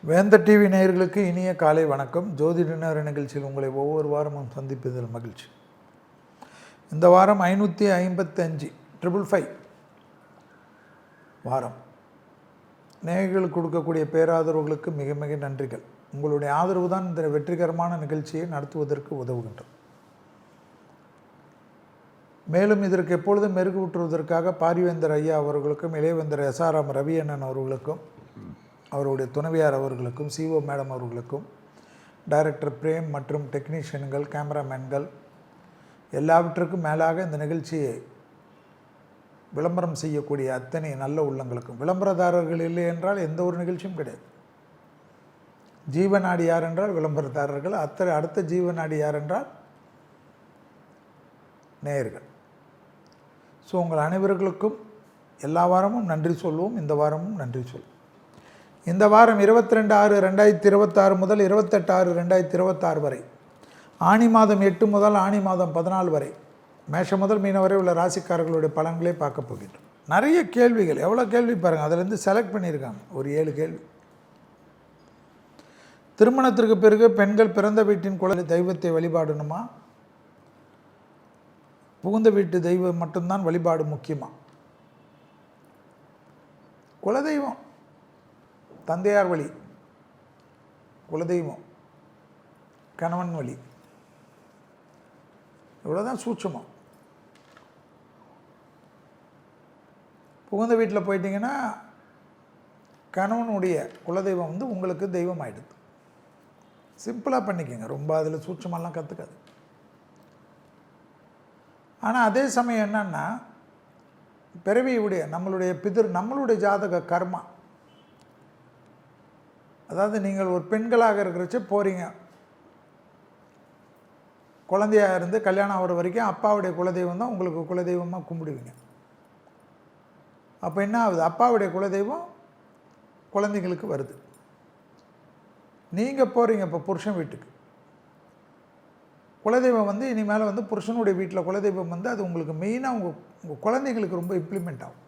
வேந்தர் டிவி நேயர்களுக்கு இனிய காலை வணக்கம். ஜோதிட நேர நிகழ்ச்சியில் உங்களை ஒவ்வொரு வாரமும் சந்திப்பதில் மகிழ்ச்சி. இந்த வாரம் 555 வாரம் நேயர்களுக்கு கொடுக்கக்கூடிய பேராதரவுகளுக்கு மிக மிக நன்றிகள். உங்களுடைய ஆதரவு தான் இந்த வெற்றிகரமான நிகழ்ச்சியை நடத்துவதற்கு உதவுகின்றது. மேலும் இதற்கு எப்பொழுதும் மெருகூற்றுவதற்காக பாரிவேந்தர் ஐயா அவர்களுக்கும் இளையவேந்தர் எஸ்ஆர்எம் ரவி அண்ணன் அவர்களுக்கும் அவருடைய துணைவியார் அவர்களுக்கும் சிஓ மேடம் அவர்களுக்கும் டைரக்டர் பிரேம் மற்றும் டெக்னீஷியன்கள் கேமராமேன்கள் எல்லாவற்றுக்கும் மேலாக இந்த நிகழ்ச்சியை விளம்பரம் செய்யக்கூடிய அத்தனை நல்ல உள்ளங்களுக்கும், விளம்பரதாரர்கள் இல்லை என்றால் எந்த ஒரு நிகழ்ச்சியும் கிடையாது. ஜீவநாடி யார் என்றால் விளம்பரதாரர்கள், அடுத்த ஜீவநாடி யார் என்றால் நேயர்கள். ஸோ உங்கள் அனைவர்களுக்கும் எல்லா வாரமும் நன்றி சொல்வோம். இந்த வாரமும் நன்றி சொல்வோம். இந்த வாரம் 22/6/2026 முதல் 28/6/2026 வரை, ஆனி மாதம் 8 முதல் ஆனி மாதம் 14 வரை, மேஷம் முதல் மீன வரை உள்ள ராசிக்காரர்களுடைய பலன்களை பார்க்க போகின்றோம். நிறைய கேள்விகள், எவ்வளோ கேள்வி பாருங்கள், அதிலேருந்து செலக்ட் பண்ணியிருக்காங்க ஒரு 7 கேள்வி. திருமணத்திற்கு பிறகு பெண்கள் பிறந்த வீட்டின் குல தெய்வத்தை வழிபாடணுமா, புகுந்த வீட்டு தெய்வம் மட்டும்தான் வழிபாடு முக்கியமா? குலதெய்வம், தந்தையார் வழி குலதெய்வம், கணவன் வழி, இவ்வளோதான் சூட்சமம். புகுந்த வீட்டில் போயிட்டீங்கன்னா கணவனுடைய குலதெய்வம் உங்களுக்கு தெய்வம் ஆகிடுது. சிம்பிளாக பண்ணிக்கோங்க, ரொம்ப அதில் சூட்சமெல்லாம் கற்றுக்காது. ஆனால் அதே சமயம் என்னன்னா, பிறவியுடைய நம்மளுடைய நம்மளுடைய ஜாதக கர்மா, அதாவது நீங்கள் ஒரு பெண்களாக இருக்கிறச்ச போகிறீங்க, குழந்தையாக இருந்து கல்யாணம் ஆகிற வரைக்கும் அப்பாவுடைய குலதெய்வம் தான் உங்களுக்கு குலதெய்வமாக கும்பிடுவீங்க. அப்போ என்ன ஆகுது, அப்பாவுடைய குலதெய்வம் குழந்தைங்களுக்கு வருது. நீங்கள் போகிறீங்க இப்போ புருஷன் வீட்டுக்கு, குலதெய்வம் இனிமேல் புருஷனுடைய வீட்டில் குலதெய்வம் அது உங்களுக்கு மெயினாக உங்கள் குழந்தைங்களுக்கு ரொம்ப இம்ப்ளிமெண்ட் ஆகும்.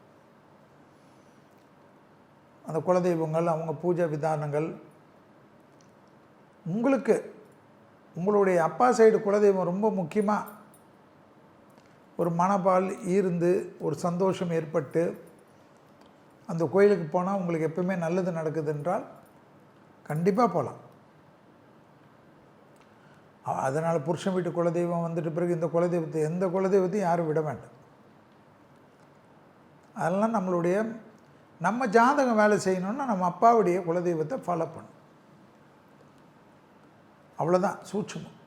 அந்த குலதெய்வங்கள், அவங்க பூஜை விதானங்கள், உங்களுக்கு உங்களுடைய அப்பா சைடு குலதெய்வம் ரொம்ப முக்கியமாக ஒரு மனப்பால் ஈர்ந்து ஒரு சந்தோஷம் ஏற்பட்டு அந்த கோயிலுக்கு போனால் உங்களுக்கு எப்பவுமே நல்லது நடக்குது என்றால் கண்டிப்பாக போகலாம். அதனால் புருஷன் வீட்டு குலதெய்வம் வந்துட்டு பிறகு இந்த குலதெய்வத்தை எந்த குலதெய்வத்தையும் யாரும் விட வேண்டாம். அதெல்லாம் நம்ம ஜாதகம் வேலை செய்யணுன்னா நம்ம அப்பாவுடைய குலதெய்வத்தை ஃபாலோ பண்ணணும். அவ்வளோதான் சூட்சமம்.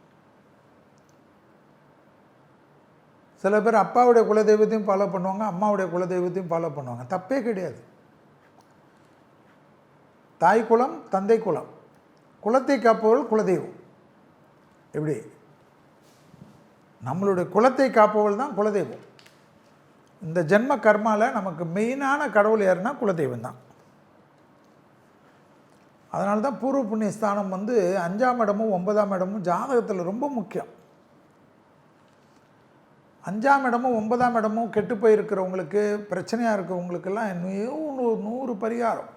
சில பேர் அப்பாவுடைய குலதெய்வத்தையும் ஃபாலோ பண்ணுவாங்க, அம்மாவுடைய குலதெய்வத்தையும் ஃபாலோ பண்ணுவாங்க. தப்பே கிடையாது. தாய் குலம், தந்தை குலம், குலத்தை காப்பவர்கள் குலதெய்வம். எப்படி நம்மளுடைய குலத்தை காப்பவர்கள் தான் குலதெய்வம். இந்த ஜென்ம கர்மாவில் நமக்கு மெயினான கடவுள் யாருன்னா குலதெய்வம் தான். அதனால தான் பூர்வ புண்ணிய ஸ்தானம் 5ஆம் இடமும் 9ஆம் இடமும் ஜாதகத்தில் ரொம்ப முக்கியம். 5ஆம் இடமும் 9ஆம் இடமும் கெட்டு போயிருக்கிறவங்களுக்கு, பிரச்சனையாக இருக்கிறவங்களுக்கெல்லாம் 100 பரிகாரம்.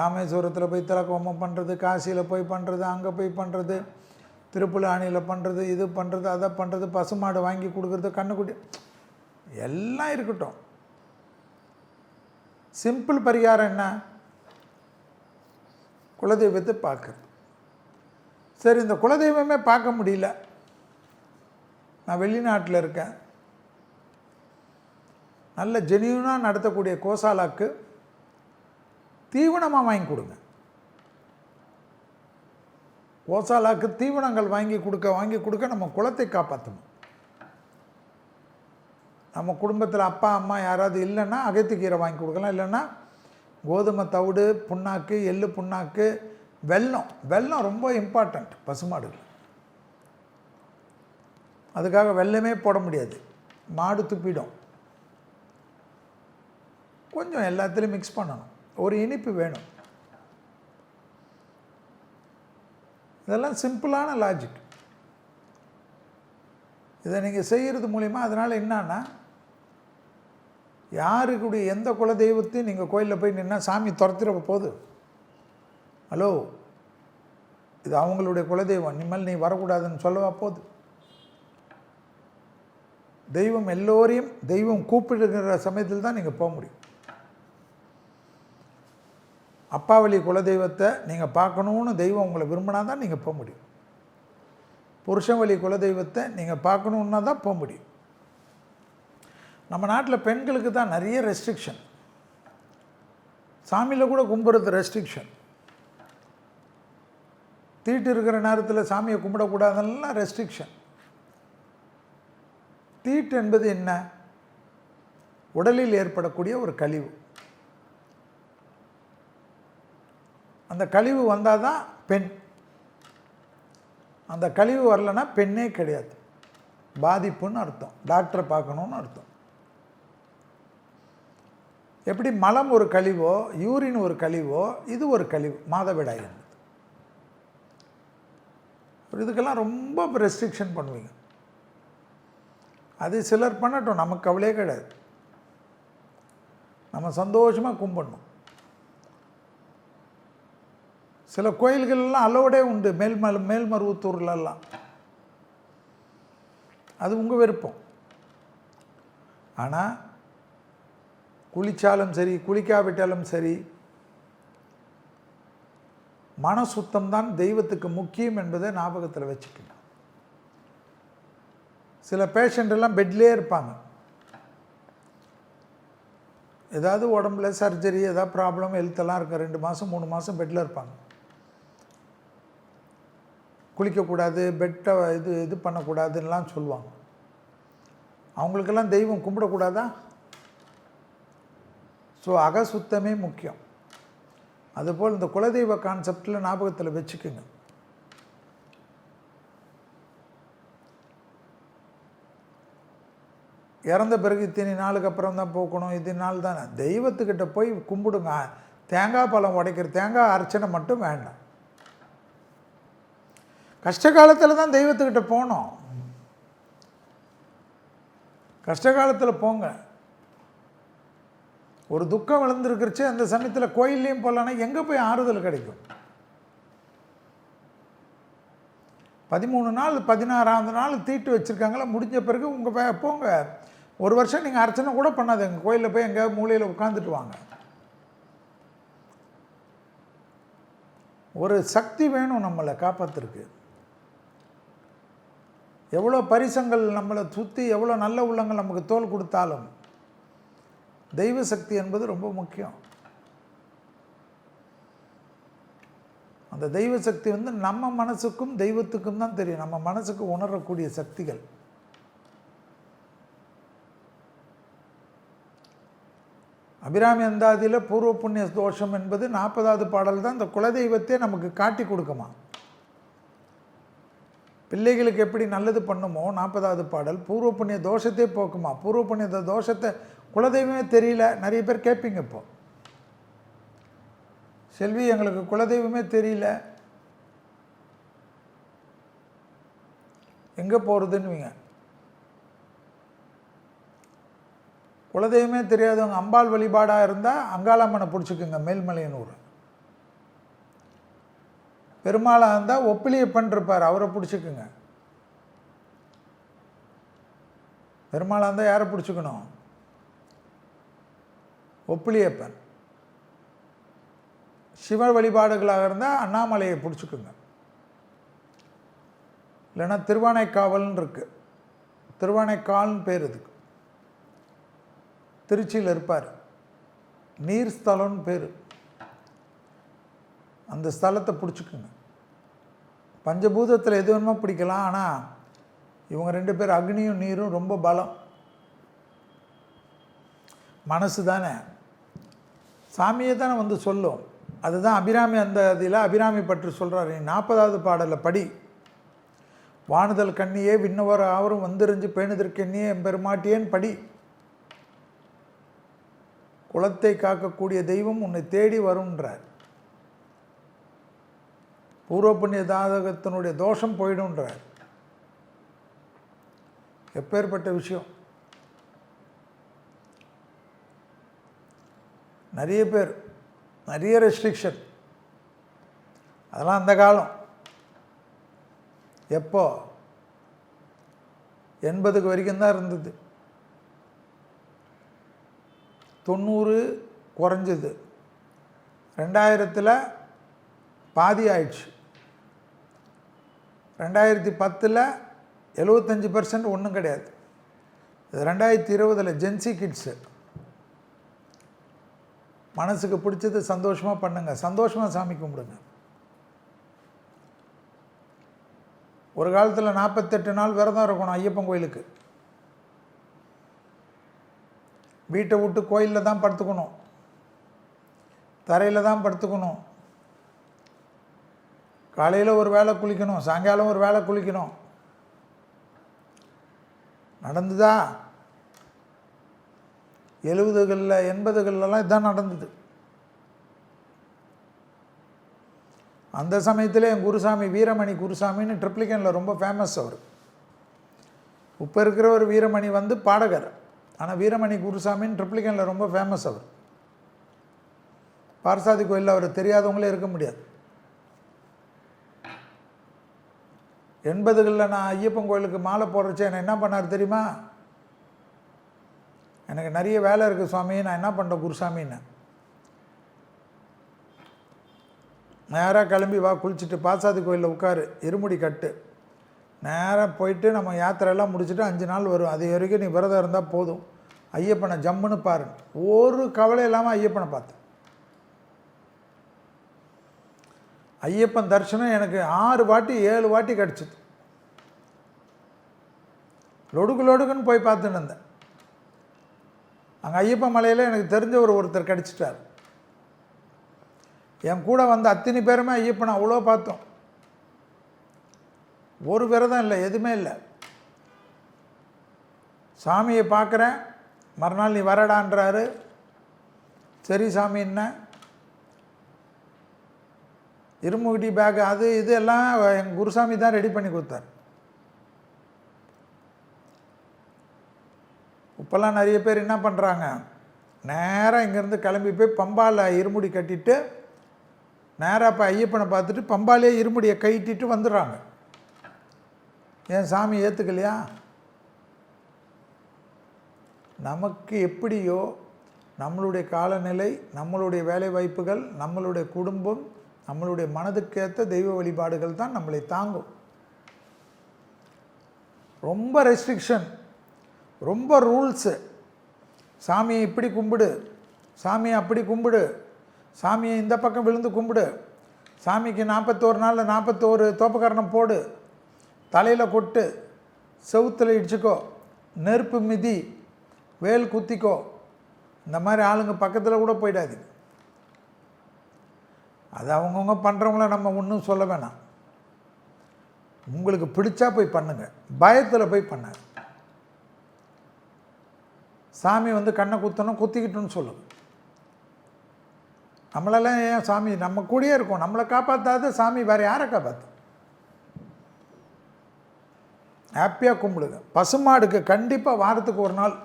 ராமேஸ்வரத்தில் போய் திலக்கோமம் பண்ணுறது, காசியில் போய் பண்ணுறது, அங்கே போய் பண்ணுறது, திருப்புலானியில் பண்ணுறது, இது பண்ணுறது, அதை பண்ணுறது, பசுமாடு வாங்கி கொடுக்குறது, கண்ணுக்குட்டி எல்லாம் இருக்கட்டும். சிம்பிள் பரிகாரம் என்ன, குலதெய்வத்தை பார்க்குறது. சரி, இந்த குலதெய்வமே பார்க்க முடியல, நான் வெளிநாட்டில் இருக்கேன், நல்ல ஜெனியூனாக நடத்தக்கூடிய கோசாலாக்கு தீவனமாக வாங்கி கொடுங்க. கோசாலாக்கு தீவனங்கள் வாங்கி கொடுக்க நம்ம குலத்தை காப்பாற்றணும். நம்ம குடும்பத்தில் அப்பா அம்மா யாராவது இல்லைன்னா அகத்திக்கீரை வாங்கி கொடுக்கலாம். இல்லைன்னா கோதுமை தவிடு புண்ணாக்கு, எள்ளு புண்ணாக்கு, வெல்லம் ரொம்ப இம்பார்ட்டண்ட் பசுமாடுகள். அதுக்காக வெல்லமே போட முடியாது, மாடு துப்பிடும். கொஞ்சம் எல்லாத்துலேயும் மிக்ஸ் பண்ணணும், ஒரு இனிப்பு வேணும். இதெல்லாம் சிம்பிளான லாஜிக். இதை நீங்கள் செய்கிறது மூலிமா அதனால் என்னன்னா, யாருக்குடைய எந்த குலதெய்வத்தையும் நீங்கள் கோயிலில் போய் நின்னா சாமி துரத்திட போகுது. ஹலோ, இது அவங்களுடைய குலதெய்வம், இனிமேல் நீ வரக்கூடாதுன்னு சொல்லவா போகுது? தெய்வம் எல்லோரையும் தெய்வம் கூப்பிடுகிற சமயத்தில் தான் நீங்கள் போக முடியும். அப்பா வழி குலதெய்வத்தை நீங்கள் பார்க்கணுன்னு தெய்வம் உங்களை விரும்பினா தான் நீங்கள் போக முடியும். புருஷன் வழி குலதெய்வத்தை நீங்கள் பார்க்கணுன்னா தான் போக முடியும். நம்ம நாட்டில் பெண்களுக்கு தான் நிறைய ரெஸ்ட்ரிக்ஷன். சாமியில் கூட கும்பிட்றது ரெஸ்ட்ரிக்ஷன். தீட்டு இருக்கிற நேரத்தில் சாமியை கும்பிடக்கூடாதுலாம் ரெஸ்ட்ரிக்ஷன். தீட்டு என்பது என்ன? உடலில் ஏற்படக்கூடிய ஒரு கழிவு. அந்த கழிவு வந்தால் தான் பெண். அந்த கழிவு வரலன்னா பெண்ணே கிடையாது. பாதிப்புன்னு அர்த்தம். டாக்டரை பார்க்கணுன்னு அர்த்தம். எப்படி மலம் ஒரு கழிவோ, யூரின் ஒரு கழிவோ, இது ஒரு கழிவு, மாதவிடாய் என்பது. இதுக்கெல்லாம் ரொம்ப ரெஸ்ட்ரிக்ஷன் பண்ணுவீங்க. அது சிலர் பண்ணட்டும், நமக்கு கவலையே கிடையாது. நம்ம சந்தோஷமாக கும்பிடணும். சில கோயில்கள்லாம் அலோடே உண்டு, மேல்மருவத்தூர்லலாம். அது உங்கள் விருப்பம். ஆனால் குளித்தாலும் சரி, குளிக்காவிட்டாலும் சரி, மன சுத்தம்தான் தெய்வத்துக்கு முக்கியம் என்பதை ஞாபகத்தில் வச்சுக்கணும். சில பேஷண்ட் எல்லாம் பெட்லேயே இருப்பாங்க. ஏதாவது உடம்புல சர்ஜரி, ஏதாவது ப்ராப்ளம், ஹெல்த்தெல்லாம் இருக்க 2 மாதம் 3 மாதம் பெட்டில் இருப்பாங்க. குளிக்கக்கூடாது, பெட்டை இது பண்ணக்கூடாதுன்னெலாம் சொல்லுவாங்க. அவங்களுக்கெல்லாம் தெய்வம் கும்பிடக்கூடாதா? ஸோ அகசுத்தமே முக்கியம். அதுபோல் இந்த குலதெய்வ கான்செப்டில் ஞாபகத்தில் வச்சுக்குங்க. இறந்த பிறகு இத்தனை நாளுக்கு அப்புறம் தான் போக்கணும், இது நாள் தானே. தெய்வத்துக்கிட்ட போய் கும்பிடுங்க. தேங்காய் பழம் உடைக்கிற தேங்காய் அர்ச்சனை மட்டும் வேண்டாம். கஷ்ட காலத்தில் தான் தெய்வத்துக்கிட்ட போகணும். கஷ்ட காலத்தில் போங்க. ஒரு துக்கம் விழுந்துருக்குறச்சு அந்த சமயத்தில் கோயில்லையும் போகலன்னா எங்கே போய் ஆறுதல் கிடைக்கும்? 13 நாள் 16ஆவது நாள் தீட்டு வச்சுருக்காங்களா, முடிஞ்ச பிறகு உங்கள் போங்க. 1 வருஷம் நீங்கள் அர்ச்சனை கூட பண்ணாது. எங்கள் கோயிலில் போய் எங்கேயாவது மூலையில் உட்காந்துட்டு வாங்க. ஒரு சக்தி வேணும் நம்மளை காப்பாற்றுறதுக்கு. எவ்வளோ பரிசங்கள் நம்மளை சுற்றி, எவ்வளோ நல்ல உள்ளங்கள் நமக்கு தோல் கொடுத்தாலும் தெய்வ சக்தி என்பது ரொம்ப முக்கியம். அந்த தெய்வ சக்தி நம்ம மனசுக்கும் தெய்வத்துக்கும் தான் தெரியும். நம்ம மனசுக்கு உணரக்கூடிய சக்திகள். அபிராமி அந்தாதியில் பூர்வ புண்ணிய தோஷம் என்பது 40வது பாடல் தான். இந்த குலதெய்வத்தை நமக்கு காட்டி கொடுக்குமா. பிள்ளைகளுக்கு எப்படி நல்லது பண்ணுமோ 40வது பாடல் பூர்வ புண்ணிய தோஷத்தை போக்குமா. பூர்வ புண்ணிய தோஷத்தை குலதெய்வமே தெரியல. நிறைய பேர் கேட்பீங்க, இப்போ செல்வி எங்களுக்கு குலதெய்வமே தெரியல, எங்கே போகிறதுன்னுவீங்க. குலதெய்வமே தெரியாதவங்க அம்பாள் வழிபாடாக இருந்தால் அங்காளம்மனை பிடிச்சிக்குங்க, மேல்மலையனூர். பெருமாளாக இருந்தால் ஒப்பிலியப்பன் இருப்பார், அவரை பிடிச்சிக்குங்க. பெருமாளாக இருந்தால் யாரை பிடிச்சிக்கணும்? ஒப்பிலியப்பன். சிவ வழிபாடுகளாக இருந்தால் அண்ணாமலையை பிடிச்சிக்குங்க. இல்லைன்னா திருவானைக்காவல்னு இருக்குது, திருவானைக்கால்னு பேர் இதுக்கு. திருச்சியில் இருப்பார். நீர் ஸ்தலம்னு பேர். அந்த ஸ்தலத்தை பிடிச்சிக்குங்க. பஞ்சபூதத்தில் எது வேணுமோ பிடிக்கலாம். ஆனால் இவங்க 2 பேர் அக்னியும் நீரும் ரொம்ப பலம். மனசு தானே, சாமியை தானே சொல்லும். அதுதான் அபிராமி அந்த இதில் அபிராமி பற்றி சொல்கிறார். 40வது பாடலில் படி. வானுதல் கண்ணியே விண்ணவர் ஆவரும் வந்திருந்து பேணுதற்கெண்ணியே எம்பெருமாட்டியேன் படி. குலத்தை காக்கக்கூடிய தெய்வம் உன்னை தேடி வரும்ன்றார். பூர்வ புண்ணிய ஜாதகத்தினுடைய தோஷம் போயிடும்ன்றார். எப்பேற்பட்ட விஷயம். நிறைய பேர் நிறைய ரெஸ்ட்ரிக்ஷன். அதெல்லாம் அந்த காலம். எப்போ 80க்கு வரைக்கும் தான் இருந்தது. 90 குறைஞ்சது, 2000 பாதி ஆயிடுச்சு, 2010 75% ஒன்றும் கிடையாது. 2020 ஜென்சி கிட்ஸு. மனசுக்கு பிடிச்சது சந்தோஷமாக பண்ணுங்கள், சந்தோஷமாக சாமி கும்பிடுங்க. ஒரு காலத்தில் 48 நாள் விரதம் இருக்கணும் ஐயப்பன் கோயிலுக்கு. வீட்டை விட்டு கோயிலில் தான் படுத்துக்கணும், தரையில் தான் படுத்துக்கணும். காலையில் ஒரு வேளை குளிக்கணும், சாயங்காலம் ஒரு வேளை குளிக்கணும். நடந்துதா? 70களில் 80களெல்லாம் இதுதான் நடந்தது. அந்த சமயத்தில் என் குருசாமி வீரமணி குருசாமின்னு ட்ரிப்ளிகனில் ரொம்ப ஃபேமஸ். அவர் இப்போ இருக்கிற ஒரு வீரமணி வந்து பாடகர், ஆனால் வீரமணி குருசாமின்னு ட்ரிப்ளிகனில் ரொம்ப ஃபேமஸ். அவர் பார்சாதி கோயிலில் அவர் தெரியாதவங்களே இருக்க முடியாது. 80களில் நான் ஐயப்பன் கோயிலுக்கு மாலை போடுறச்சே என்னை என்ன பண்ணார் தெரியுமா? எனக்கு நிறைய வேலை இருக்குது சுவாமி, நான் என்ன பண்ணுறேன் குருசாமின்னு. நேராக கிளம்பி வா, குளிச்சுட்டு பார்சாதி கோயிலில் உட்காரு, இருமுடி கட்டு, நேராக போயிட்டு நம்ம யாத்திரையெல்லாம் முடிச்சுட்டு 5 நாள் வரும், அது வரைக்கும் நீ விரதம் இருந்தால் போதும், ஐயப்பனை ஜம்முன்னு பாரு. ஒரு கவலை இல்லாமல் ஐயப்பனை பார்த்தேன். ஐயப்பன் தரிசனம் எனக்கு 6 வாட்டி 7 வாட்டி கிடச்சிது. லொடுக்குன்னு போய் பார்த்துன்னு இருந்தேன். அங்கே ஐயப்பன் மலையில் எனக்கு தெரிஞ்ச ஒருத்தர் கிடச்சிட்டார். என் கூட வந்த அத்தனை பேருமே ஐயப்பனை அவ்வளோ பார்த்தோம். ஒரு விரதம் இல்லை, எதுவுமே இல்லை. சாமியை பார்க்குறேன், மறுநாள் நீ வரடான்றாரு. சரி சாமி, என்ன இருமுடி பேக் அது இது எல்லாம் எங்கள் குருசாமி தான் ரெடி பண்ணி கொடுத்தார். இப்போல்லாம் நிறைய பேர் என்ன பண்ணுறாங்க, நேராக இங்கேருந்து கிளம்பி போய் பம்பாவில் இருமுடி கட்டிட்டு நேராக இப்போ ஐயப்பனை பார்த்துட்டு பம்பாலே இருமுடியை கைட்டிட்டு வந்துடுறாங்க. ஏன் சாமி ஏற்றுக்கலையா? நமக்கு எப்படியோ நம்மளுடைய காலநிலை, நம்மளுடைய வேலை வாய்ப்புகள், நம்மளுடைய குடும்பம், நம்மளுடைய மனதுக்கேற்ற தெய்வ வழிபாடுகள் தான் நம்மளை தாங்கும். ரொம்ப ரெஸ்ட்ரிக்ஷன், ரொம்ப ரூல்ஸு. சாமியை இப்படி கும்பிடு, சாமியை அப்படி கும்பிடு, சாமியை இந்த பக்கம் விழுந்து கும்பிடு, சாமிக்கு 41 நாளில் 41 தோப்பக்கரணம் போடு, தலையில் கொட்டு, செவுத்தில் இடிச்சுக்கோ, நெருப்பு மிதி, வேல் குத்திக்கோ. இந்த மாதிரி ஆளுங்க பக்கத்தில் கூட போயிடாது. அது அவங்கவுங்க பண்ணுறவங்கள நம்ம ஒன்றும் சொல்ல வேணாம். உங்களுக்கு பிடிச்சா போய் பண்ணுங்க, பயத்தில் போய் பண்ண. சாமி வந்து கண்ணை குத்தணும், குத்திக்கிட்டுன்னு சொல்லுங்க. நம்மளெல்லாம் ஏன் சாமி நம்ம கூடயே இருக்கும், நம்மளை காப்பாற்றாத சாமி வேறு யாரை காப்பாற்று? ஹாப்பியாக கும்பிடுங்க. பசுமாடுக்கு கண்டிப்பாக வாரத்துக்கு ஒரு நாள்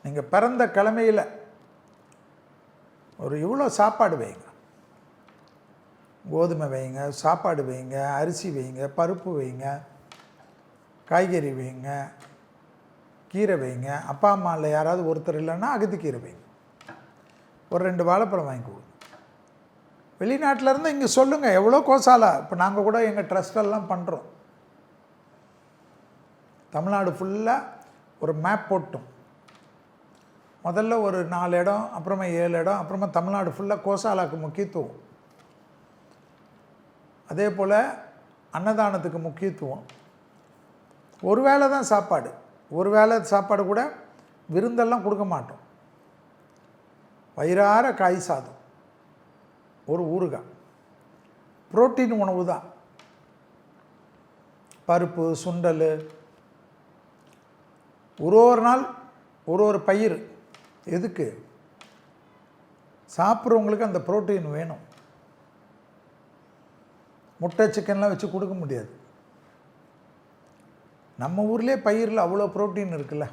நீங்கள் பிறந்த கிழமையில் ஒரு இவ்வளோ சாப்பாடு வைங்க. கோதுமை வைங்க, சாப்பாடு வைங்க, அரிசி வைங்க, பருப்பு வைங்க, காய்கறி வைங்க, கீரை வைங்க. அப்பா அம்மாவில் யாராவது ஒருத்தர் இல்லைன்னா அகத்திக்கீரை வைங்க. ஒரு 2 வாழைப்பழம் வாங்கி கொடுங்க. வெளிநாட்டிலேருந்து இங்கே சொல்லுங்கள் எவ்வளோ கோசாலா. இப்போ நாங்கள் கூட எங்கள் ட்ரஸ்டெல்லாம் பண்ணுறோம். தமிழ்நாடு ஃபுல்லாக ஒரு மேப் போட்டோம். முதல்ல ஒரு 4 இடம், அப்புறமா 7 இடம், அப்புறமா தமிழ்நாடு ஃபுல்லாக கோசாலாவுக்கு முக்கியத்துவம். அதே போல் அன்னதானத்துக்கு முக்கியத்துவம். ஒரு வேளை தான் சாப்பாடு, ஒரு வேளை சாப்பாடு கூட விருந்தெல்லாம் கொடுக்க மாட்டோம். வயிறார காய் சாதம், ஒரு ஊறுகாய், புரோட்டீன் உணவு தான். பருப்பு, சுண்டல், ஒரு நாள் ஒரு பயிர். எதுக்கு? சாப்பிட்றவங்களுக்கு அந்த புரோட்டீன் வேணும். முட்டை சிக்கன்லாம் வச்சு கொடுக்க முடியாது. நம்ம ஊர்லேயே பயிரில் அவ்வளோ புரோட்டீன் இருக்குல்ல.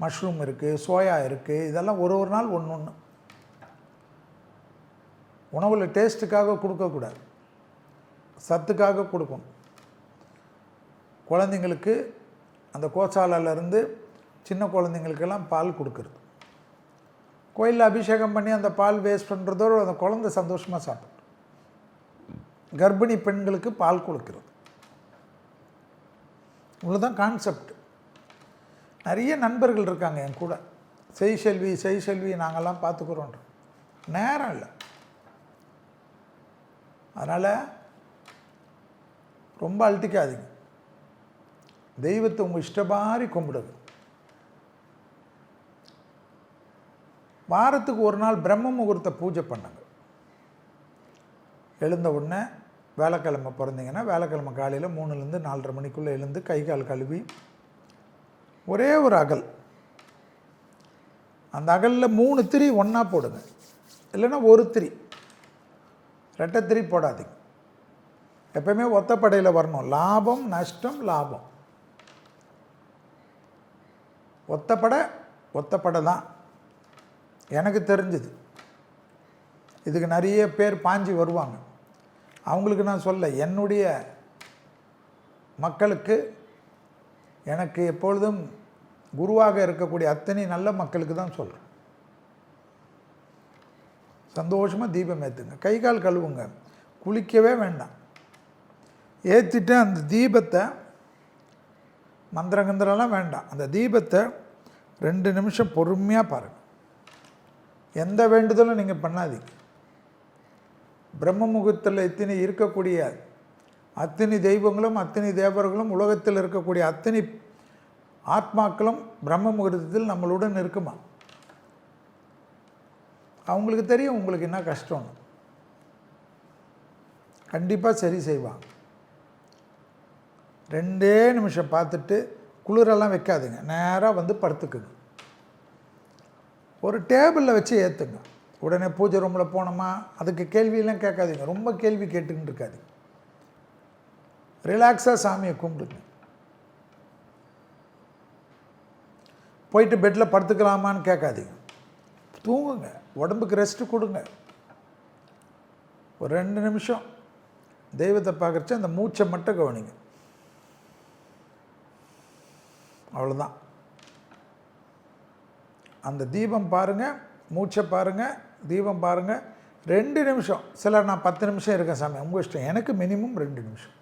மஷ்ரூம் இருக்குது, சோயா இருக்குது, இதெல்லாம் ஒரு நாள் ஒன்று ஒன்று. உணவில் டேஸ்ட்டுக்காக கொடுக்கக்கூடாது, சத்துக்காக கொடுக்கணும். குழந்தைங்களுக்கு அந்த கோசாலையிலேருந்து சின்ன குழந்தைங்களுக்கெல்லாம் பால் கொடுக்குறது. கோயிலில் அபிஷேகம் பண்ணி அந்த பால் வேஸ்ட் பண்ணுறதோடு அந்த குழந்தை சந்தோஷமாக சாப்பிடும். கர்ப்பிணி பெண்களுக்கு பால் கொடுக்குறது, இவ்வளோதான் கான்செப்ட். நிறைய நண்பர்கள் இருக்காங்க என் கூட, செல்வி நாங்கள்லாம் பார்த்துக்குறோன்ற நேரம் இல்லை. அதனால் ரொம்ப அழட்டிக்காதீங்க. தெய்வத்தை உங்கள் இஷ்டமாரி கும்பிடுங்க. வாரத்துக்கு ஒரு நாள் பிரம்ம முகூர்த்த பூஜை பண்ணுங்க. எழுந்த உடனே வேலைக்கிழமை பிறந்தீங்கன்னா வேலைக்கிழமை காலையில் 3லேருந்து 4:30 மணிக்குள்ளே எழுந்து கை கால் கழுவி ஒரே ஒரு அகல், அந்த அகலில் 3 திரி ஒன்றா போடுங்க, இல்லைன்னா ஒரு திரி, 2 திரி போடாதீங்க. எப்பவுமே ஒத்தப்படையில் வரணும். லாபம் நஷ்டம் லாபம், ஒத்தப்படை தான் எனக்கு தெரிஞ்சுது. இதுக்கு நிறைய பேர் பாஞ்சி வருவாங்க. அவங்களுக்கு நான் சொல்ல, என்னுடைய மக்களுக்கு, எனக்கு எப்பொழுதும் குருவாக இருக்கக்கூடிய அத்தனை நல்ல மக்களுக்கு தான் சொல்கிறேன். சந்தோஷமாக தீபம் ஏற்றுங்க, கை கால் கழுவுங்க, குளிக்கவே வேண்டாம். ஏற்றிட்டு அந்த தீபத்தை, மந்திரங்கந்திரம்லாம் வேண்டாம், அந்த தீபத்தை 2 நிமிஷம் பொறுமையாக பாருங்கள். எந்த வேண்டுதலும் நீங்கள் பண்ணாதீங்க. பிரம்ம முகூர்த்தத்தில் இத்தனை இருக்கக்கூடிய அத்தனை தெய்வங்களும் அத்தனை தேவர்களும் உலகத்தில் இருக்கக்கூடிய அத்தனை ஆத்மாக்களும் பிரம்ம முகூர்த்தத்தில் நம்மளுடன் இருக்குமா? அவங்களுக்கு தெரியும் உங்களுக்கு என்ன கஷ்டம்னு. கண்டிப்பாக சரி செய்வாங்க. 2 நிமிஷம் பார்த்துட்டு குளிரெல்லாம் வைக்காதுங்க, நேராக வந்து படுத்துக்குங்க. ஒரு டேபிளில் வச்சு ஏற்றுங்க. உடனே பூஜை ரூமில் போனோமா அதுக்கு கேள்வியெல்லாம் கேட்காதீங்க, ரொம்ப கேள்வி கேட்டுக்கிட்டு இருக்காதீங்க. ரிலாக்ஸாக சாமியை கும்பிடுங்க. போயிட்டு பெட்டில் படுத்துக்கலாமான்னு கேட்காதீங்க, தூங்குங்க, உடம்புக்கு ரெஸ்ட்டு கொடுங்க. ஒரு 2 நிமிஷம் தெய்வத்தை பார்க்குறச்சு அந்த மூச்சை மட்டும் கவனிங்க, அவ்வளோதான். அந்த தீபம் பாருங்கள், மூச்சை பாருங்கள், தீபம் பாருங்கள். 2 நிமிஷம். சிலர் நான் 10 நிமிஷம் இருக்கேன் சாமி, உங்கள் இஷ்டம். எனக்கு மினிமம் 2 நிமிஷம்.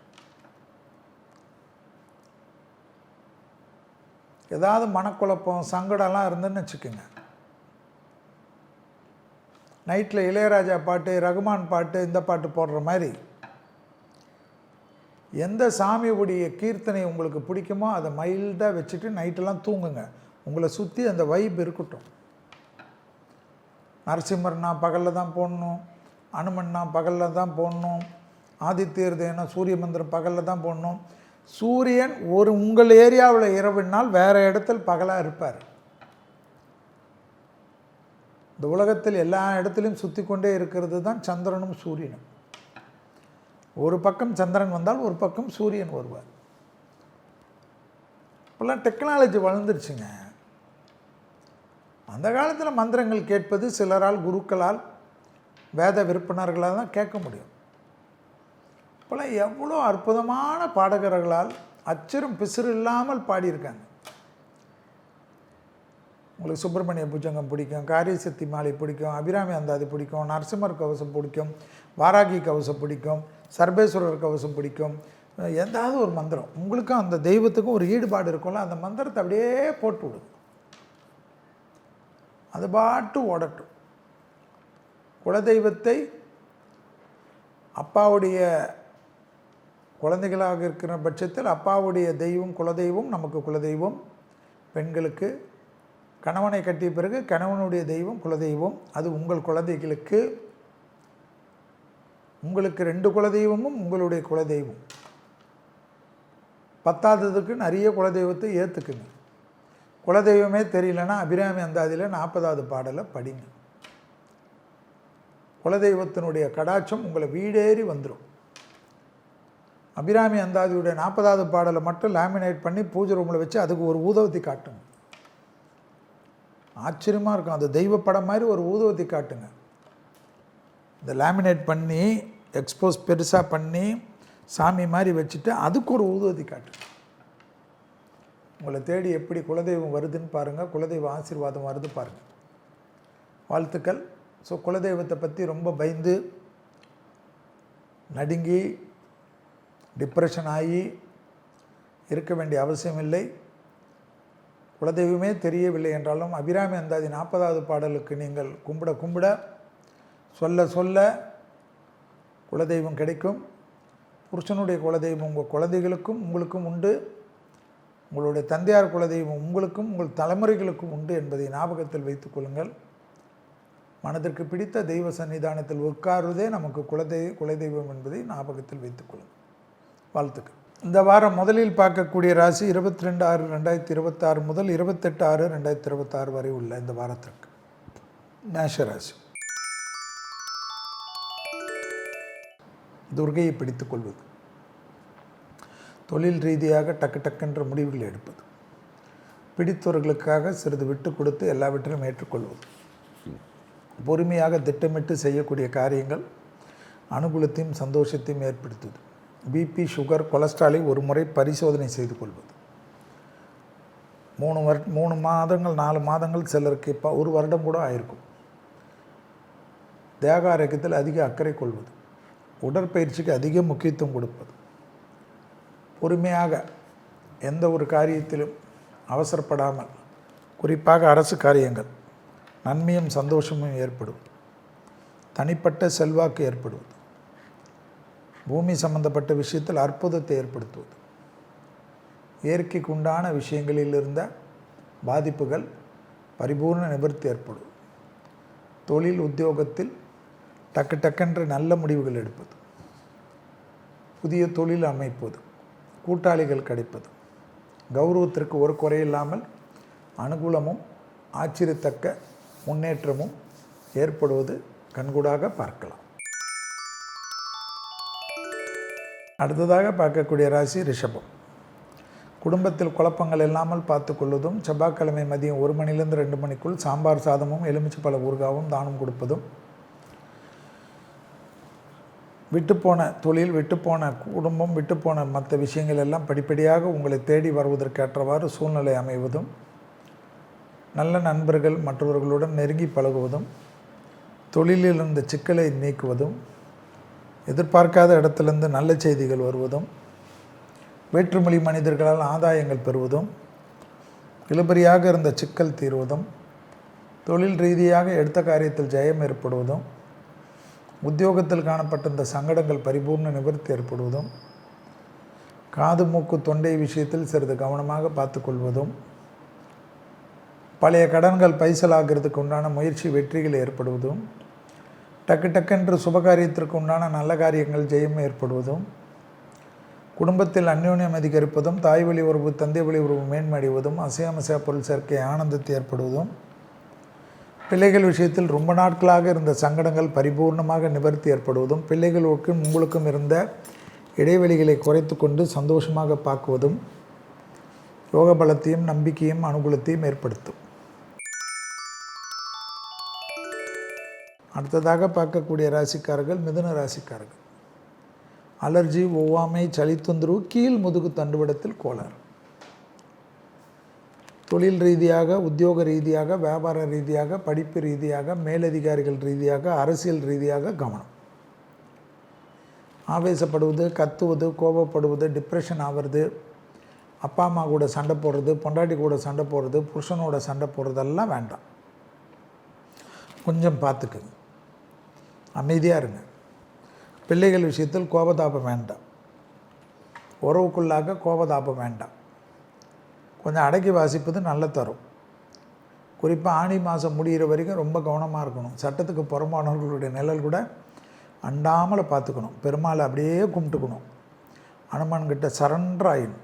ஏதாவது மனக்குழப்பம் சங்கடம்லாம் இருந்துன்னு வச்சுக்கோங்க, நைட்டில் இளையராஜா பாட்டு, ரகுமான் பாட்டு, இந்த பாட்டு போடுற மாதிரி எந்த சாமியுடைய கீர்த்தனை உங்களுக்கு பிடிக்குமோ அதை மைல்டாக வச்சுட்டு நைட்டெல்லாம் தூங்குங்க. உங்களை சுற்றி அந்த வைப் இருக்கட்டும். நரசிம்மர்னா பகலில் தான் போடணும், அனுமன்னா பகலில் தான் போடணும், ஆதித்யர் தேனா சூரிய மந்திரம் பகலில் தான் போடணும். சூரியன் உங்கள் ஏரியாவில் இரவுனால் வேறு இடத்துல பகலாக இருப்பார். இந்த உலகத்தில் எல்லா இடத்துலையும் சுற்றி கொண்டே இருக்கிறது தான் சந்திரனும் சூரியனும். ஒரு பக்கம் சந்திரன் வந்தால் ஒரு பக்கம் சூரியன் வருவார். இப்போல்லாம் டெக்னாலஜி வளர்ந்துருச்சுங்க. அந்த காலத்தில் மந்திரங்கள் கேட்பது சிலரால், குருக்களால், வேத விற்பனர்களால் தான் கேட்க முடியும். இப்போல்லாம் எவ்வளோ அற்புதமான பாடகர்களால் அச்சரும் பிசுறு இல்லாமல் பாடியிருக்காங்க. உங்களுக்கு சுப்பிரமணிய புஜங்கம் பிடிக்கும், காரியசக்தி மாலை பிடிக்கும், அபிராமி அந்தாதி பிடிக்கும், நரசிம்மர் கவசம் பிடிக்கும், வாராகி கவசம் பிடிக்கும், சர்பேஸ்வரர் கவசம் பிடிக்கும். எதாவது ஒரு மந்திரம் உங்களுக்கும் அந்த தெய்வத்துக்கும் ஒரு ஈடுபாடு இருக்கும்ல, அந்த மந்திரத்தை அப்படியே போட்டு விடுங்க, அது பாட்டு ஓடட்டும். குலதெய்வத்தை அப்பாவுடைய குழந்தைகளாக இருக்கிற பட்சத்தில் அப்பாவுடைய தெய்வம் குலதெய்வம், நமக்கு குலதெய்வம். பெண்களுக்கு கணவனை கட்டிய பிறகு கணவனுடைய தெய்வம் குலதெய்வம், அது உங்கள் குலந்தைகளுக்கு. உங்களுக்கு 2 குலதெய்வமும் உங்களுடைய குலதெய்வம். 10ஆவதுக்கு நிறைய குலதெய்வத்தை ஏற்றுக்குங்க. குலதெய்வமே தெரியலன்னா அபிராமி அந்தாதியில் 40வது பாடலை படிங்க. குலதெய்வத்தினுடைய கடாட்சம் உங்களை வீடேறி வந்துடும். அபிராமி அந்தாதியுடைய 40வது பாடலை மட்டும் லேமினேட் பண்ணி பூஜை ரூமில் வச்சு அதுக்கு ஒரு ஊதவத்தி காட்டுங்க. ஆச்சரியமாக இருக்கும். அது தெய்வ படம் மாதிரி ஒரு ஊதவத்தி காட்டுங்க. இந்த லேமினேட் பண்ணி எக்ஸ்போஸ் பெருசாக பண்ணி சாமி மாதிரி வச்சுட்டு அதுக்கு ஒரு ஊதுவத்தி காட்டு. உங்களை தேடி எப்படி குலதெய்வம் வருதுன்னு பாருங்கள், குலதெய்வ ஆசீர்வாதம் வருது பாருங்கள். வாழ்த்துக்கள். ஸோ குலதெய்வத்தை பற்றி ரொம்ப பயந்து நடுங்கி டிப்ரெஷன் ஆகி இருக்க வேண்டிய அவசியம் இல்லை. குலதெய்வமே தெரியவில்லை என்றாலும் அபிராமி அந்தாதி 40வது பாடலுக்கு நீங்கள் கும்பிட கும்பிட சொல்ல சொல்ல குலதெய்வம் கிடைக்கும். புருஷனுடைய குலதெய்வம் உங்கள் குழந்தைகளுக்கும் உங்களுக்கும் உண்டு. உங்களுடைய தந்தையார் குலதெய்வம் உங்களுக்கும் உங்கள் தலைமுறைகளுக்கும் உண்டு என்பதை ஞாபகத்தில் வைத்துக் கொள்ளுங்கள். மனதிற்கு பிடித்த தெய்வ சன்னிதானத்தில் உட்காருவதே நமக்கு குலதெய்வம் என்பதை ஞாபகத்தில் வைத்துக் கொள்ளுங்கள். வாழ்த்துக்கள். இந்த வாரம் முதலில் பார்க்கக்கூடிய ராசி 22/6/2026 முதல் 28/6/2026 வரை உள்ள இந்த வாரத்திற்கு மேஷ ராசி. துர்கையை பிடித்துக் கொள்வது, தொழில் ரீதியாக டக்கு டக்கென்ற முடிவுகள் எடுப்பது, பிடித்தவர்களுக்காக சிறிது விட்டு கொடுத்து எல்லாவற்றையும் ஏற்றுக்கொள்வது, பொறுமையாக திட்டமிட்டு செய்யக்கூடிய காரியங்கள் அனுகூலத்தையும் சந்தோஷத்தையும் ஏற்படுத்துவது, பிபி சுகர் கொலஸ்ட்ராலை ஒரு முறை பரிசோதனை செய்து கொள்வது, 3 மாதங்கள் 4 மாதங்கள் சிலருக்கு இப்போ 1 வருடம் கூட ஆயிருக்கும். தேக ஆரோக்கியத்தில் அதிக அக்கறை கொள்வது, உடற்பயிற்சிக்கு அதிக முக்கியத்துவம் கொடுப்பது, பொறுமையாக எந்த ஒரு காரியத்திலும் அவசரப்படாமல், குறிப்பாக அரசு காரியங்கள் நன்மையும் சந்தோஷமும் ஏற்படும், தனிப்பட்ட செல்வாக்கு ஏற்படுவது, பூமி சம்பந்தப்பட்ட விஷயத்தில் அற்புதத்தை ஏற்படுத்துவது, இயற்கைக்கு உண்டான விஷயங்களில் இருந்த பாதிப்புகள் பரிபூர்ண நிவர்த்தி ஏற்படும், தொழில் உத்தியோகத்தில் டக்கு டக்கென்று நல்ல முடிவுகள் எடுப்பது, புதிய தொழில் அமைப்பது, கூட்டாளிகள் கிடைப்பது, கௌரவத்திற்கு ஒரு குறையில்லாமல் அனுகூலமும் ஆச்சரியத்தக்க முன்னேற்றமும் ஏற்படுவது கண்கூடாக பார்க்கலாம். அடுத்ததாக பார்க்கக்கூடிய ராசி ரிஷபம். குடும்பத்தில் குழப்பங்கள் இல்லாமல் பார்த்து கொள்வதும், செவ்வாய்க்கிழமை மதியம் 1 மணிலிருந்து 2 மணிக்குள் சாம்பார் சாதமும் எலுமிச்சைப்பழ ஊறுகாவும் தானம் கொடுப்பதும், விட்டுப்போன தொழில், விட்டுப்போன குடும்பம், விட்டுப்போன மற்ற விஷயங்கள் எல்லாம் படிப்படியாக உங்களை தேடி வருவதற்கேற்றவாறு சூழ்நிலை அமைவதும், நல்ல நண்பர்கள் மற்றவர்களுடன் நெருங்கி பழகுவதும், தொழிலில் இருந்த சிக்கலை நீக்குவதும், எதிர்பார்க்காத இடத்திலிருந்து நல்ல செய்திகள் வருவதும், வேற்றுமொழி மனிதர்களால் ஆதாயங்கள் பெறுவதும், இழுபறியாக இருந்த சிக்கல் தீர்வதும், தொழில் ரீதியாக எடுத்த காரியத்தில் ஜெயம் ஏற்படுவதும், உத்தியோகத்தில் காணப்பட்ட இந்த சங்கடங்கள் பரிபூர்ண நிவர்த்தி ஏற்படுவதும், காது மூக்கு தொண்டை விஷயத்தில் சிறிது கவனமாக பார்த்து கொள்வதும், பழைய கடன்கள் பைசலாகிறதுக்கு உண்டான முயற்சி வெற்றிகள் ஏற்படுவதும், டக்கு டக்கென்று சுபகாரியத்திற்கு உண்டான நல்ல காரியங்கள் ஜெயம் ஏற்படுவதும், குடும்பத்தில் அந்யோன்யம் அதிகரிப்பதும், தாய் வழி உறவு தந்தை வழி உறவு மேன்மடைவதும், அசையாமசையா பொருள் சேர்க்கை ஆனந்தத்தை ஏற்படுவதும், பிள்ளைகள் விஷயத்தில் ரொம்ப நாட்களாக இருந்த சங்கடங்கள் பரிபூர்ணமாக நிவர்த்தி ஏற்படுவதும், பிள்ளைகளுக்கும் உங்களுக்கும் இருந்த இடைவெளிகளை குறைத்து கொண்டு சந்தோஷமாக பார்க்குவதும் யோக பலத்தையும் நம்பிக்கையும் அனுகூலத்தையும் ஏற்படுத்தும். அடுத்ததாக பார்க்கக்கூடிய ராசிக்காரர்கள் மிதுன ராசிக்காரர்கள். அலர்ஜி, ஒவ்வாமை, சளி தொந்தரவு, கீழ் முதுகு தண்டுவடத்தில் கோளாறு, தொழில் ரீதியாக, உத்தியோக ரீதியாக, வியாபார ரீதியாக, படிப்பு ரீதியாக, மேலதிகாரிகள் ரீதியாக, அரசியல் ரீதியாக கவனம். ஆவேசப்படுவது, கத்துவது, கோபப்படுவது, டிப்ரெஷன் ஆகிறது, அப்பா அம்மா கூட சண்டை போடுறது, பொண்டாட்டி கூட சண்டை போடுறது, புருஷனோட சண்டை போடுறதெல்லாம் வேண்டாம். கொஞ்சம் பார்த்துக்குங்க, அமைதியாக இருங்க. பிள்ளைகள் விஷயத்தில் கோபதாபம் வேண்டாம், உறவுக்குள்ளாக கோபதாபம் வேண்டாம். கொஞ்சம் அடக்கி வாசிப்பது நல்ல தரும். குறிப்பாக ஆனி மாதம் முடிகிற வரைக்கும் ரொம்ப கவனமாக இருக்கணும். சட்டத்துக்கு புறம்பானவர்களுடைய நிழல் கூட அண்டாமல் பார்த்துக்கணும். பெருமாளை அப்படியே கும்பிட்டுக்கணும். அனுமன்கிட்ட சரண்டர் ஆகிடணும்.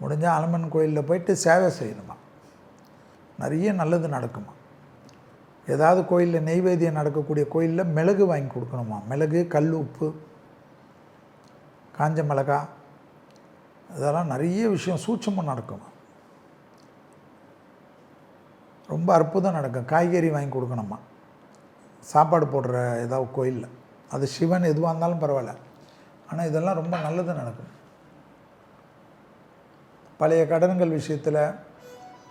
முடிஞ்சால் அனுமன் கோயிலில் போயிட்டு சேவை செய்யணுமா, நிறைய நல்லது நடக்குமா. ஏதாவது கோயிலில் நெய்வேத்தியம் நடக்கக்கூடிய கோயிலில் மிளகு வாங்கி கொடுக்கணுமா. மிளகு, கல் உப்பு, காஞ்ச மிளகா, இதெல்லாம் நிறைய விஷயம் சூட்சமாக நடக்கும். ரொம்ப அற்புதம் நடக்கும். காய்கறி வாங்கி கொடுக்கணுமா. சாப்பாடு போடுற ஏதாவது கோயிலில், அது சிவன் எதுவாக இருந்தாலும் பரவாயில்ல, ஆனால் இதெல்லாம் ரொம்ப நல்லது நடக்கும். பழைய கடன்கள் விஷயத்தில்,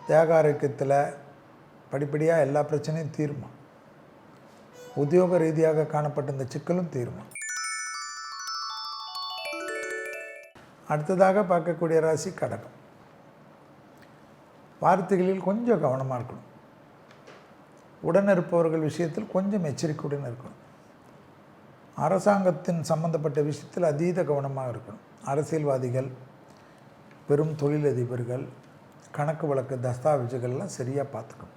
தேக ஆரோக்கியத்தில் படிப்படியாக எல்லா பிரச்சனையும் தீருமா. உத்தியோக ரீதியாக காணப்பட்ட இந்த சிக்கலும் தீருமா. அடுத்ததாக பார்க்கக்கூடிய ராசி கடகம். வார்த்தைகளில் கொஞ்சம் கவனமாக இருக்கணும். உடன் இருப்பவர்கள் விஷயத்தில் கொஞ்சம் எச்சரிக்கையுடன் இருக்கணும். அரசாங்கத்தின் சம்பந்தப்பட்ட விஷயத்தில் அதீத கவனமாக இருக்கணும். அரசியல்வாதிகள், பெரும் தொழிலதிபர்கள், கணக்கு வழக்கு தஸ்தாவேஜுகள்லாம் சரியாக பார்த்துக்கணும்.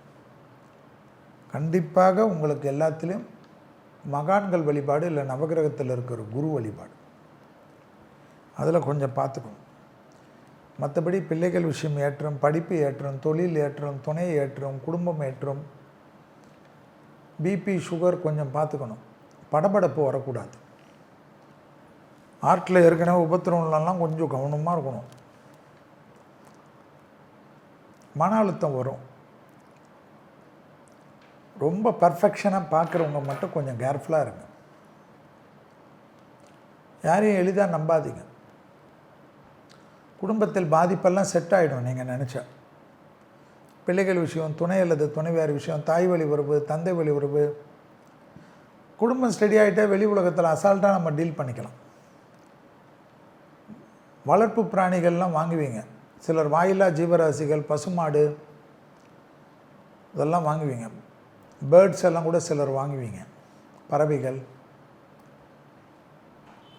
கண்டிப்பாக உங்களுக்கு எல்லாத்துலேயும் மகான்கள் வழிபாடு இல்லை நவகிரகத்தில் இருக்கிற குரு வழிபாடு, அதில் கொஞ்சம் பார்த்துக்கணும். மற்றபடி பிள்ளைகள் விஷயம் ஏற்றம், படிப்பு ஏற்றம், தொழில் ஏற்றம், துணை ஏற்றம், குடும்பம் ஏற்றம், பிபி சுகர் கொஞ்சம் பார்த்துக்கணும். படபடப்பு வரக்கூடாது. ஆர்ட்டில் ஏற்கனவே உபத்திரவம்லாம் கொஞ்சம் கவனமாக இருக்கணும். மன அழுத்தம் வரும். ரொம்ப பர்ஃபெக்ஷனாக பார்க்குறவங்க மட்டும் கொஞ்சம் கேர்ஃபுல்லாக இருங்க. யாரையும் எளிதாக நம்பாதீங்க. குடும்பத்தில் பாதிப்பெல்லாம் செட் ஆகிடும் நீங்கள் நினச்சா. பிள்ளைகள் விஷயம், துணை அல்லது துணைவியார் விஷயம், தாய் வழி உறவு, தந்தை வழி உறவு, குடும்பம் ஸ்டடி ஆகிட்டே வெளி உலகத்தில் அசால்ட்டாக நம்ம டீல் பண்ணிக்கலாம். வளர்ப்பு பிராணிகள்லாம் வாங்குவீங்க. சிலர் வாயில்லா ஜீவராசிகள், பசுமாடு இதெல்லாம் வாங்குவீங்க. பேர்ட்ஸ் எல்லாம் கூட சிலர் வாங்குவீங்க. பறவைகள்.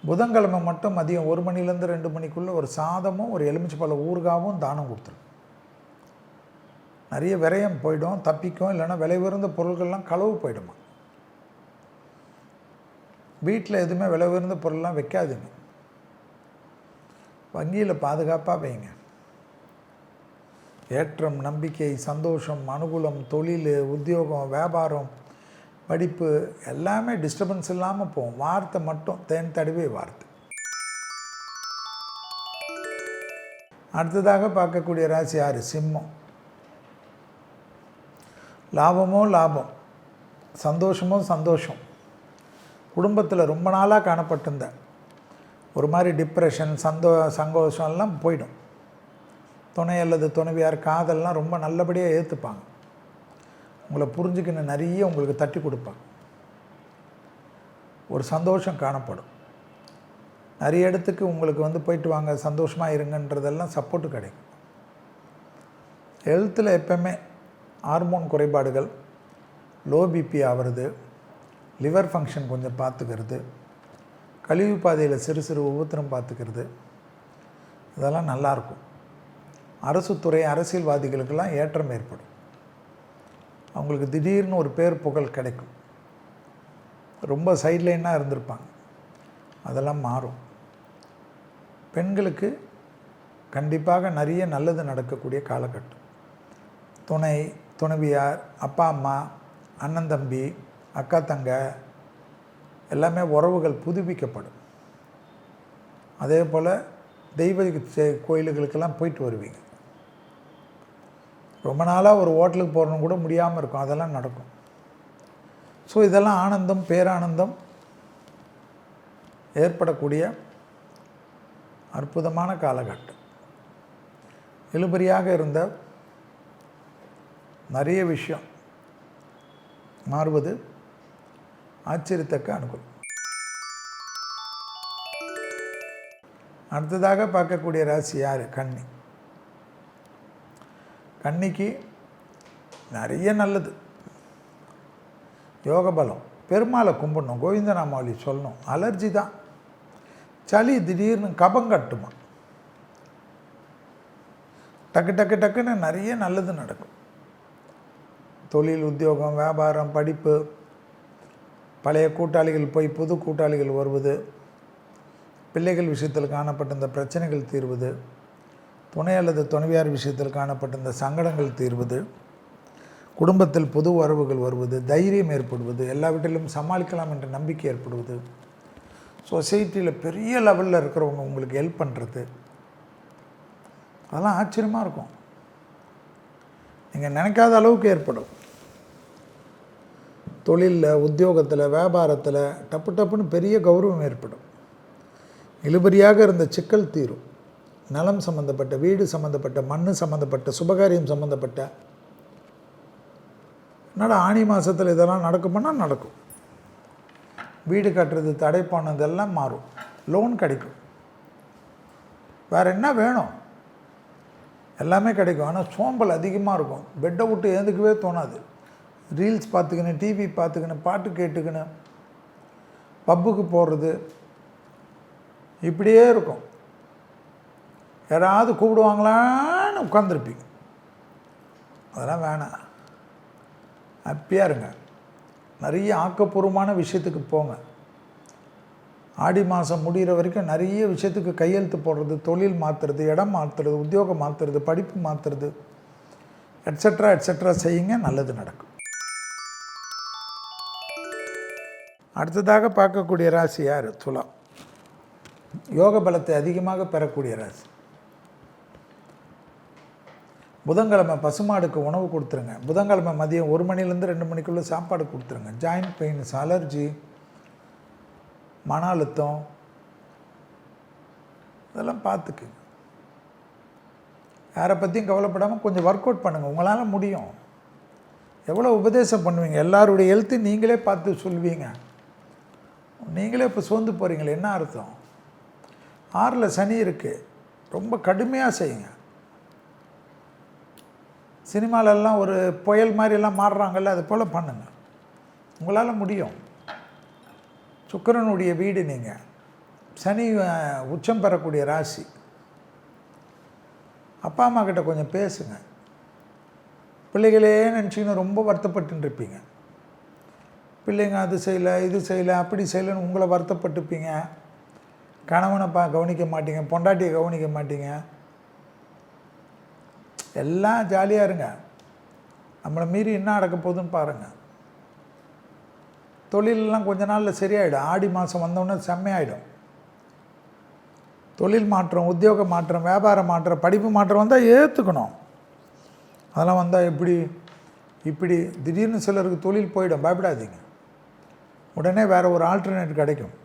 புதன்கிழமை மட்டும் மதியம் 1 மணிலேருந்து 2 மணிக்குள்ளே ஒரு சாதமும் ஒரு எலுமிச்சைப்பழ ஊறுகாவும் தானம் கொடுத்துரும். நிறைய விரயம் போயிடும், தப்பிக்கும். இல்லைன்னா விலை உயர்ந்த பொருட்கள்லாம் களவு போயிடுமா. வீட்டில் எதுவுமே விலை உயர்ந்த பொருள்லாம் வைக்காதுங்க. வங்கியில் பாதுகாப்பாக வைங்க. ஏற்றம், நம்பிக்கை, சந்தோஷம், அனுகூலம், தொழில், உத்தியோகம், வியாபாரம், படிப்பு எல்லாமே டிஸ்டர்பன்ஸ் இல்லாமல் போகும். வார்த்தை மட்டும் தேன் தடவை வார்த்தை. அடுத்ததாக பார்க்கக்கூடிய ராசி யார்? சிம்மம். லாபமோ லாபம், சந்தோஷமோ சந்தோஷம். குடும்பத்தில் ரொம்ப நாளாக காணப்பட்டிருந்த ஒரு மாதிரி டிப்ரெஷன், சந்தோஷம்லாம் போயிடும். துணை அல்லது துணைவியார், காதல்லாம் ரொம்ப நல்லபடியாக ஏற்றுப்பாங்க. உங்களை புரிஞ்சுக்கின்னு நிறைய உங்களுக்கு தட்டி கொடுப்பாங்க. ஒரு சந்தோஷம் காணப்படும். நிறைய இடத்துக்கு உங்களுக்கு போயிட்டு வாங்க, சந்தோஷமாக இருங்கன்றதெல்லாம் சப்போர்ட்டு கிடைக்கும். ஹெல்த்தில் எப்போவுமே ஹார்மோன் குறைபாடுகள், லோ பிபி ஆகிறது, லிவர் ஃபங்க்ஷன் கொஞ்சம் பார்த்துக்கிறது, கழிவு பாதையில் சிறு சிறு உபத்திரம் பார்த்துக்கிறது, இதெல்லாம் நல்லாயிருக்கும். அரசு துறை, அரசியல்வாதிகளுக்கெல்லாம் ஏற்றம் ஏற்படும். அவங்களுக்கு திடீர்னு ஒரு பேர் புகழ் கிடைக்கும். ரொம்ப சைட்லைனாக இருந்திருப்பாங்க, அதெல்லாம் மாறும். பெண்களுக்கு கண்டிப்பாக நிறைய நல்லது நடக்கக்கூடிய காலகட்டம். துணை, துணைவியார், அப்பா அம்மா, அண்ணன் தம்பி, அக்கா தங்க எல்லாமே உறவுகள் புதுப்பிக்கப்படும். அதே போல் தெய்வ கோயில்களுக்கெல்லாம் போயிட்டு வருவீங்க. ரொம்ப நாளாக ஒரு ஹோட்டலுக்கு போகணும் கூட முடியாமல் இருக்கும், அதெல்லாம் நடக்கும். ஸோ இதெல்லாம் ஆனந்தம், பேரானந்தம் ஏற்படக்கூடிய அற்புதமான காலகட்டம். இழுபறியாக இருந்த நிறைய விஷயம் மாறுவது ஆச்சரியத்தக்க அனுகூலம். அடுத்ததாக பார்க்கக்கூடிய ராசி யார்? கன்னி. கன்னிக்கு நிறைய நல்லது. யோக பலம். பெருமாளை கும்பிடணும், கோவிந்தநாமாவளி சொல்லணும். அலர்ஜி தான், சளி திடீர்னு கபம் கட்டுமா. டக்கு டக்கு டக்குன்னு நிறைய நல்லது நடக்கும். தொழில், உத்தியோகம், வியாபாரம், படிப்பு, பழைய கூட்டாளிகள் போய் புது கூட்டாளிகள் வருவது, பிள்ளைகள் விஷயத்தில் காணப்பட்ட இந்த பிரச்சனைகள் தீர்வது, துணை அல்லது துணைவியார் விஷயத்தில் காணப்பட்ட இந்த சங்கடங்கள் தீர்வது, குடும்பத்தில் புது உறவுகள் வருவது, தைரியம் ஏற்படுவது, எல்லாவற்றிலும் சமாளிக்கலாம் என்ற நம்பிக்கை ஏற்படுவது, சொசைட்டியில் பெரிய லெவலில் இருக்கிறவங்க உங்களுக்கு ஹெல்ப் பண்ணுறது, அதெல்லாம் ஆச்சரியமாக இருக்கும். நீங்கள் நினைக்காத அளவுக்கு ஏற்படும். தொழிலில், உத்தியோகத்தில், வியாபாரத்தில் டப்பு டப்புன்னு பெரிய கௌரவம் ஏற்படும். இழுபறியாக இருந்த சிக்கல் தீரும். நலம் சம்மந்தப்பட்ட, வீடு சம்மந்தப்பட்ட, மண் சம்மந்தப்பட்ட, சுபகாரியம் சம்மந்தப்பட்ட, என்னடா ஆனி மாதத்தில் இதெல்லாம் நடக்குமானா நடக்கும். வீடு கட்டுறது தடை பண்ணதெல்லாம் மாறும். லோன் கிடைக்கும். வேறு என்ன வேணும்? எல்லாமே கிடைக்கும். ஆனால் சோம்பல் அதிகமாக இருக்கும். பெட்டை விட்டு ஏந்துக்கவே தோணாது. ரீல்ஸ் பார்த்துக்கின்னு, டிவி பார்த்துக்கின்னு, பாட்டு கேட்டுக்கின்னு, பப்புக்கு போடுறது இப்படியே இருக்கும். யாராவது கூப்பிடுவாங்களான்னு உட்காந்துருப்பீங்க. அதெல்லாம் வேணாம். ஹாப்பியாக இருங்க. நிறைய ஆக்கப்பூர்வமான விஷயத்துக்கு போங்க. ஆடி மாதம் முடிகிற வரைக்கும் நிறைய விஷயத்துக்கு கையெழுத்து போடுறது, தொழில் மாற்றுறது, இடம் மாற்றுறது, உத்தியோகம் மாற்றுறது, படிப்பு மாற்றுறது, எட்ஸெட்ரா எட்ஸெட்ரா செய்யுங்க. நல்லது நடக்கும். அடுத்ததாக பார்க்கக்கூடிய ராசி யார்? துலாம். யோக பலத்தை அதிகமாக பெறக்கூடிய ராசி. புதன்கிழமை பசுமாடுக்கு உணவு கொடுத்துருங்க. புதன்கிழமை மதியம் 1 மணிலேருந்து 2 மணிக்குள்ளே சாப்பாடு கொடுத்துருங்க. ஜாயிண்ட் பெயின்ஸ், அலர்ஜி, மன அழுத்தம் இதெல்லாம் பார்த்துக்குங்க. யாரை பற்றியும் கவலைப்படாமல் கொஞ்சம் ஒர்க் அவுட் பண்ணுங்கள். உங்களால் முடியும். எவ்வளோ உபதேசம் பண்ணுவீங்க. எல்லாருடைய ஹெல்த்து நீங்களே பார்த்து சொல்வீங்க. நீங்களே இப்போ சோர்ந்து போகிறீங்களே, என்ன அர்த்தம்? 6ல் சனி இருக்குது. ரொம்ப கடுமையாக செய்யுங்க. சினிமாலெல்லாம் ஒரு புயல் மாதிரிலாம் மாறுறாங்கல்ல, அது போல் பண்ணுங்க. உங்களால் முடியும். சுக்கிரனுடைய வீடு நீங்கள். சனி உச்சம் பெறக்கூடிய ராசி. அப்பா அம்மா கிட்ட கொஞ்சம் பேசுங்க. பிள்ளைகளே நினச்சிக்கின்னு ரொம்ப வருத்தப்பட்டு இருப்பீங்க. பிள்ளைங்க அது செய்யலை, இது செய்யலை, அப்படி செய்யலைன்னு உங்களை வருத்தப்பட்டுப்பீங்க. கணவனை கவனிக்க மாட்டீங்க, பொண்டாட்டியை கவனிக்க மாட்டீங்க. எல்லாம் ஜாலியாக இருங்க. நம்மளை மீறி என்ன நடக்க போகுதுன்னு பாருங்கள். தொழிலெலாம் கொஞ்ச நாளில் சரியாயிடும். ஆடி மாதம் வந்தோடனே செம்மையாயிடும். தொழில் மாற்றம், உத்தியோக மாற்றம், வியாபார மாற்றம், படிப்பு மாற்றம் வந்தால் ஏற்றுக்கணும். அதெல்லாம் வந்தால் இப்படி திடீர்னு சிலருக்கு தொழில் போயிடும். பயப்படாதீங்க. உடனே வேறு ஒரு ஆல்டர்னேட் கிடைக்கும்.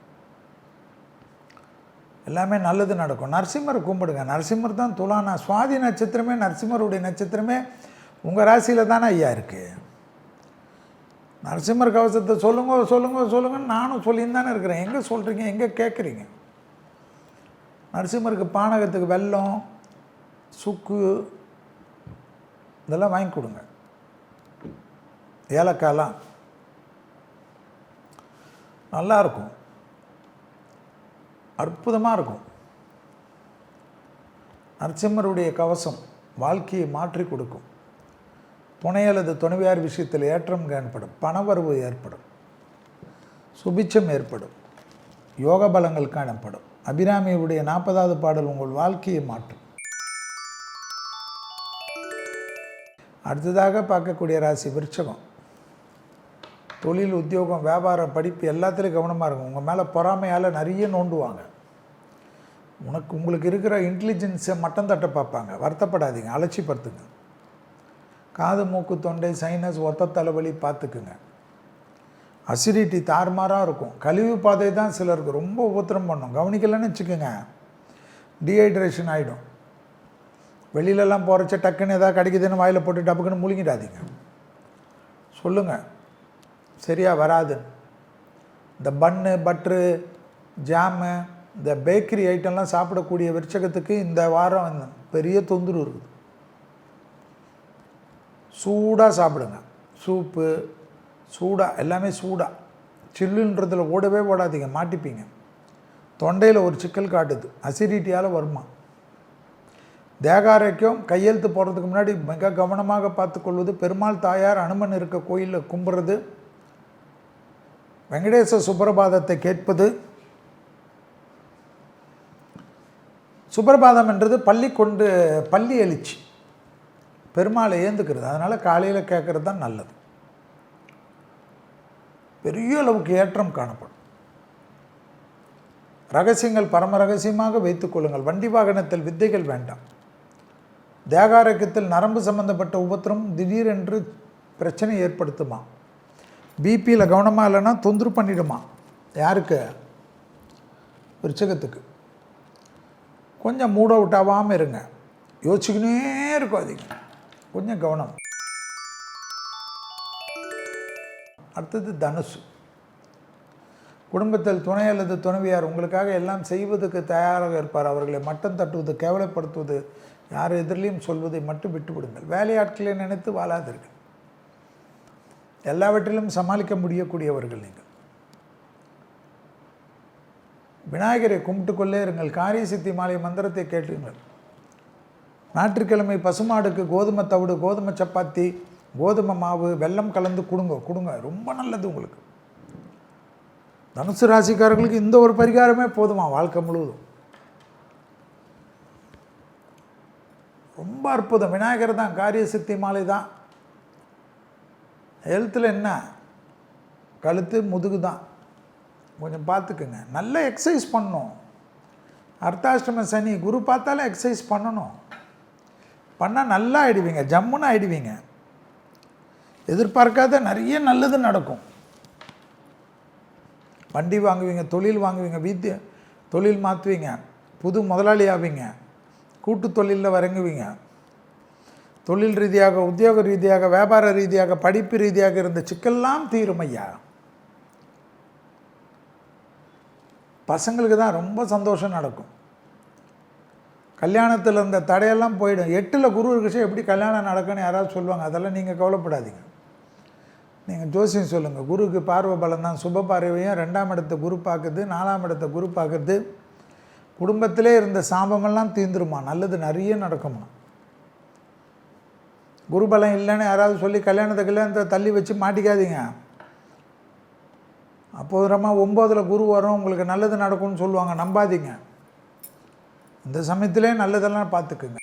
எல்லாமே நல்லது நடக்கும். நரசிம்மரை கும்பிடுங்க. நரசிம்மர் தான் துலானா. சுவாதி நட்சத்திரமே, நரசிம்மருடைய நட்சத்திரமே உங்கள் ராசியில் தானே ஐயா இருக்குது. நரசிம்மர் கவசத்தை சொல்லுங்கன்னு நானும் சொல்லின்னு தானே இருக்கிறேன். எங்கே சொல்கிறீங்க? எங்கே கேட்குறீங்க? நரசிம்மருக்கு பானகத்துக்கு வெல்லம், சுக்கு இதெல்லாம் வாங்கி கொடுங்க. ஏலக்காயெல்லாம் நல்லாயிருக்கும். அற்புதமாக இருக்கும். நரசிம்மருடைய கவசம் வாழ்க்கையை மாற்றி கொடுக்கும். துணை அல்லது துணைவியார் விஷயத்தில் ஏற்றம் காணப்படும். பணவரவு ஏற்படும். சுபிட்சம் ஏற்படும். யோக பலங்கள் காணப்படும். அபிராமியுடைய 40வது பாடல் உங்கள் வாழ்க்கையை மாற்றும். அடுத்ததாக பார்க்கக்கூடிய ராசி விருச்சகம். தொழில், உத்தியோகம், வியாபாரம், படிப்பு எல்லாத்துலேயும் கவனமாக இருக்கும். உங்கள் மேலே பொறாமையால் நிறைய நோண்டுவாங்க. உங்களுக்கு இருக்கிற இன்டெலிஜென்ஸை மட்டம் தட்ட பார்ப்பாங்க. வருத்தப்படாதீங்க. அலட்சிப்படுத்துங்க. காது, மூக்கு, தொண்டை, சைனஸ், ஒத்த தலைவலி பார்த்துக்குங்க. அசிடிட்டி தாறுமாறாக இருக்கும். கழிவு பாதை தான் சிலருக்கு ரொம்ப உபத்திரம் பண்ணும். கவனிக்கலன்னு வச்சுக்கோங்க, டீஹைட்ரேஷன் ஆகிடும். வெளியிலலாம் போகிறச்ச டக்குன்னு எதாவது கிடைக்குதுன்னு வாயில் போட்டு டப்புக்குன்னு முழுங்கிடாதீங்க. சொல்லுங்கள், சரியாக வராது. இந்த பன்னு, பட்ரு, ஜாமு, இந்த பேக்கரி ஐட்டம்லாம் சாப்பிடக்கூடிய விருச்சகத்துக்கு இந்த வாரம் பெரிய தொந்தரவு இருக்குது. சூடாக சாப்பிடுங்க. சூப்பு சூடாக, எல்லாமே சூடாக. சில்லுன்றதில் ஓடவே ஓடாதீங்க, மாட்டிப்பீங்க. தொண்டையில் ஒரு சிக்கல் காட்டுது. அசிடிட்டியால் வருமா. தேகாரைக்கும் கையெழுத்து போடுறதுக்கு முன்னாடி மிக கவனமாக பார்த்துக்கொள்வது. பெருமாள் தாயார், அனுமன் இருக்க கோயிலில் கும்பிட்றது, வெங்கடேச சுப்பிரபாதத்தை கேட்பது. சுப்பிரபாதம் என்றது பள்ளி எழுச்சி, பெருமாளை ஏந்துக்கிறது. அதனால் காலையில் கேட்குறது தான் நல்லது. பெரிய அளவுக்கு ஏற்றம் காணப்படும். ரகசியங்கள் பரம ரகசியமாக வைத்துக்கொள்ளுங்கள். வண்டி வாகனத்தில் வித்தைகள் வேண்டாம். தேகாரோக்கியத்தில் நரம்பு சம்பந்தப்பட்ட உபத்திரம் திடீரென்று பிரச்சனை ஏற்படுத்துமா. பிபியில் கவனமாக இல்லைன்னா தொந்தரவு பண்ணிடுமா. யாருக்கு? விருச்சிகத்துக்கு. கொஞ்சம் மூட் அவுட் ஆகாமல் இருங்க. யோசிச்சுக்கினே இருக்கும் அதிகம். கொஞ்சம் கவனம். அடுத்தது தனுசு. குடும்பத்தில் துணை அல்லது துணைவியார் உங்களுக்காக எல்லாம் செய்வதற்கு தயாராக இருப்பார். அவர்களை மட்டம் தட்டுவது, கேவலப்படுத்துவது, யார் எதிரிலையும் சொல்வதை மட்டும் விட்டுவிடுங்கள். வேலையாட்களை நினைத்து வாழாதீர்கள். எல்லாவற்றிலும் சமாளிக்க முடியக்கூடியவர்கள் நீங்கள். விநாயகரை கும்பிட்டு கொள்ளே இருங்கள். காரிய சித்தி மாலை மந்திரத்தை கேட்டுங்கள். ஞாயிற்றுக்கிழமை பசுமாடுக்கு கோதுமை தவிடு, கோதுமை சப்பாத்தி, கோதுமை மாவு, வெல்லம் கலந்து கொடுங்க. ரொம்ப நல்லது உங்களுக்கு. தனுசு ராசிக்காரர்களுக்கு இந்த ஒரு பரிகாரமே போதுமா வாழ்க்கை முழுவதும். ரொம்ப அற்புதம். விநாயகர் தான், காரிய சித்தி மாலை தான். ஹெல்த்தில் என்ன? கழுத்து முதுகு தான். கொஞ்சம் பார்த்துக்குங்க. நல்ல எக்ஸசைஸ் பண்ணணும். அர்த்தாஷ்டம சனி, குரு பார்த்தாலே எக்ஸசைஸ் பண்ணணும். பண்ணால் நல்லா ஆகிடுவீங்க, ஜம்முன்னு ஆகிடுவீங்க. எதிர்பார்க்காத நிறைய நல்லது நடக்கும். வண்டி வாங்குவீங்க, தொழில் வாங்குவீங்க, தொழில் மாற்றுவீங்க, புது முதலாளி ஆவீங்க, கூட்டு தொழிலில் இறங்குவீங்க. தொழில் ரீதியாக, உத்தியோக ரீதியாக, வியாபார ரீதியாக, படிப்பு ரீதியாக இருந்த சிக்கல்லாம் தீரும் ஐயா. பசங்களுக்கு தான் ரொம்ப சந்தோஷம் நடக்கும். கல்யாணத்தில் இருந்த தடையெல்லாம் போயிடும். 8ல் குரு இருக்குச்சு, எப்படி கல்யாணம் நடக்குன்னு யாராவது சொல்லுவாங்க. அதெல்லாம் நீங்கள் கவலைப்படாதீங்க. நீங்கள் ஜோசியம் சொல்லுங்கள். குருக்கு பார்வை பலம் தான். சுப பார்வையும் 2ஆம் இடத்தை குரு பார்க்குறது, 4ஆம் இடத்தை குரு பார்க்குறது. குடும்பத்திலே இருந்த சாபமெல்லாம் தீர்ந்துருமா. நல்லது நிறைய நடக்குமா. குரு பலம் இல்லைன்னு யாராவது சொல்லி கல்யாணத்தை தள்ளி வச்சு மாட்டிக்காதீங்க. அப்போதுரமாக 9ல் குரு வரும், உங்களுக்கு நல்லது நடக்கும்னு சொல்லுவாங்க, நம்பாதீங்க. இந்த சமயத்திலே நல்லதெல்லாம் பார்த்துக்குங்க.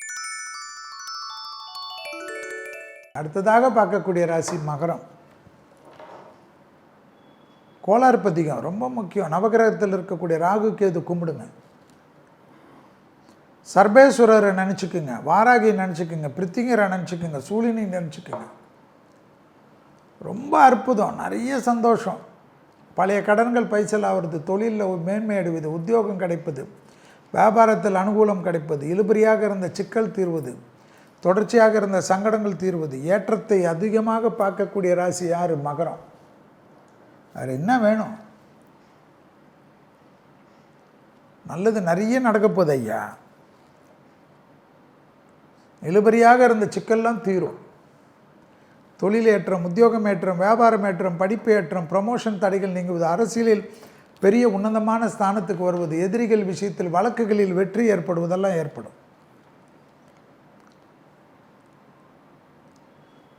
அடுத்ததாக பார்க்கக்கூடிய ராசி மகரம். கோளாறு பதிகம் ரொம்ப முக்கியம். நவகிரகத்தில் இருக்கக்கூடிய ராகு கேது கும்பிடுங்க. சர்பேஸ்வரரை நினச்சிக்குங்க, வாராகியை நினச்சிக்குங்க, பிரித்திங்கரை நினச்சிக்குங்க, சூழினை நினச்சிக்குங்க. ரொம்ப அற்புதம். நிறைய சந்தோஷம். பழைய கடன்கள் பைசல் ஆகிறது, தொழிலில் மேன்மை அடைவது, உத்தியோகம் கிடைப்பது, வியாபாரத்தில் அனுகூலம் கிடைப்பது, இழுபறியாக இருந்த சிக்கல் தீர்வது, தொடர்ச்சியாக இருந்த சங்கடங்கள் தீர்வது. ஏற்றத்தை அதிகமாக பார்க்கக்கூடிய ராசி யார்? மகரம். வேறு என்ன வேணும்? நல்லது நிறைய நடக்கப்போகுது ஐயா. இழுபறியாக இருந்த சிக்கல்லாம் தீரும். தொழில் ஏற்றம், உத்தியோகம் ஏற்றம், வியாபாரம் ஏற்றம், படிப்பு ஏற்றம், ப்ரமோஷன் தடைகள் நீங்குவது, அரசியலில் பெரிய உன்னதமான ஸ்தானத்துக்கு வருவது, எதிரிகள் விஷயத்தில் வழக்குகளில் வெற்றி ஏற்படுவதெல்லாம் ஏற்படும்.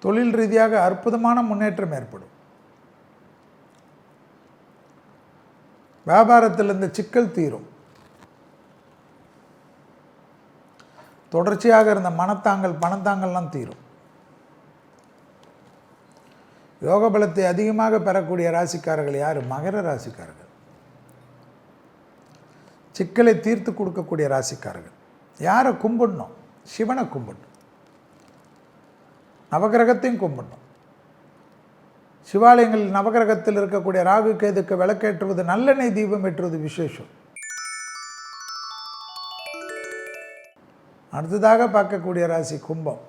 தொழில் ரீதியாக அற்புதமான முன்னேற்றம் ஏற்படும். வியாபாரத்தில் இருந்த சிக்கல் தீரும். தொடர்ச்சியாக இருந்த பணத்தாங்கல்லாம் தீரும். யோக பலத்தை அதிகமாக பெறக்கூடிய ராசிக்காரர்கள் யார்? மகர ராசிக்காரர்கள். சிக்கலை தீர்த்து கொடுக்கக்கூடிய ராசிக்காரர்கள். யாரை கும்பிடணும்? சிவனை கும்பிடணும். நவகிரகத்தையும் கும்பிடணும். சிவாலயங்களில் நவகிரகத்தில் இருக்கக்கூடிய ராகு கேதுக்கு விளக்கேற்றுவது, நல்லெண்ணெய் தீபம் ஏற்றுவது விசேஷம். அடுத்ததாக பார்க்கக்கூடிய ராசி கும்பம்.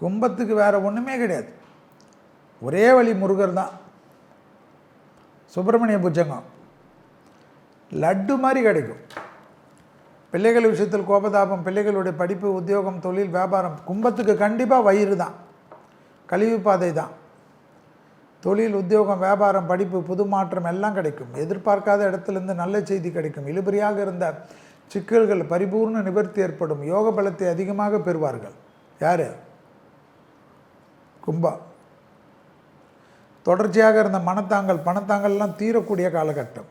கும்பத்துக்கு வேறு ஒன்றுமே கிடையாது. ஒரே வழி முருகர் தான். சுப்பிரமணிய புஜங்கம் லட்டு மாதிரி கிடைக்கும். பிள்ளைகள் விஷயத்தில் கோபதாபம், பிள்ளைகளுடைய படிப்பு, உத்தியோகம், தொழில், வியாபாரம். கும்பத்துக்கு கண்டிப்பாக வயிறு தான், கழிவு பாதை தான். தொழில், உத்தியோகம், வியாபாரம், படிப்பு, புது மாற்றம் எல்லாம் கிடைக்கும். எதிர்பார்க்காத இடத்துலேருந்து நல்ல செய்தி கிடைக்கும். இழுபறியாக இருந்த சிக்கல்கள் பரிபூர்ண நிவர்த்தி ஏற்படும். யோக பலத்தை அதிகமாக பெறுவார்கள். யார்? கும்பா. தொடர்ச்சியாக இருந்த பணத்தாங்கல்லாம் தீரக்கூடிய காலகட்டம்.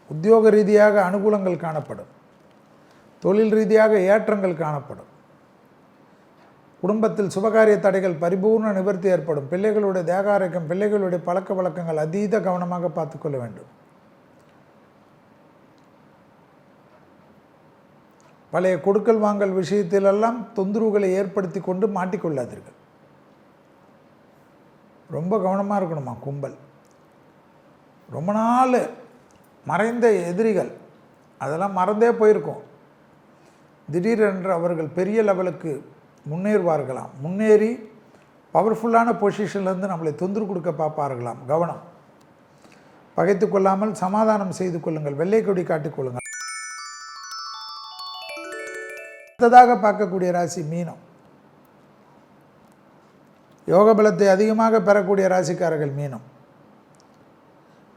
உத்தியோக ரீதியாக அனுகூலங்கள் காணப்படும். தொழில் ரீதியாக ஏற்றங்கள் காணப்படும். குடும்பத்தில் சுபகாரிய தடைகள் பரிபூர்ண நிவர்த்தி ஏற்படும். பிள்ளைகளுடைய தேகாரோக்கியம், பிள்ளைகளுடைய பழக்க வழக்கங்கள் அதீத கவனமாக பார்த்துக்கொள்ள வேண்டும். பழைய கொடுக்கல் வாங்கல் விஷயத்திலெல்லாம் தொந்தரவுகளை ஏற்படுத்தி கொண்டு மாட்டிக்கொள்ளாதீர்கள். ரொம்ப கவனமாக இருக்கணுமா கும்பல். ரொம்ப நாள் மறைந்த எதிரிகள் அதெல்லாம் மறந்தே போயிருக்கும். திடீரென்று அவர்கள் பெரிய லெவலுக்கு முன்னேறுவார்களாம். முன்னேறி பவர்ஃபுல்லான பொசிஷன்லேருந்து நம்மளை தொந்தரவு கொடுக்க பார்ப்பார்களாம். கவனம். பகைத்து கொள்ளாமல் சமாதானம் செய்து கொள்ளுங்கள். வெள்ளை கொடி காட்டிக்கொள்ளுங்கள். அடுத்ததாக பார்க்கக்கூடிய ராசி மீனம். யோக பலத்தை அதிகமாக பெறக்கூடிய ராசிக்காரர்கள் மீனம்.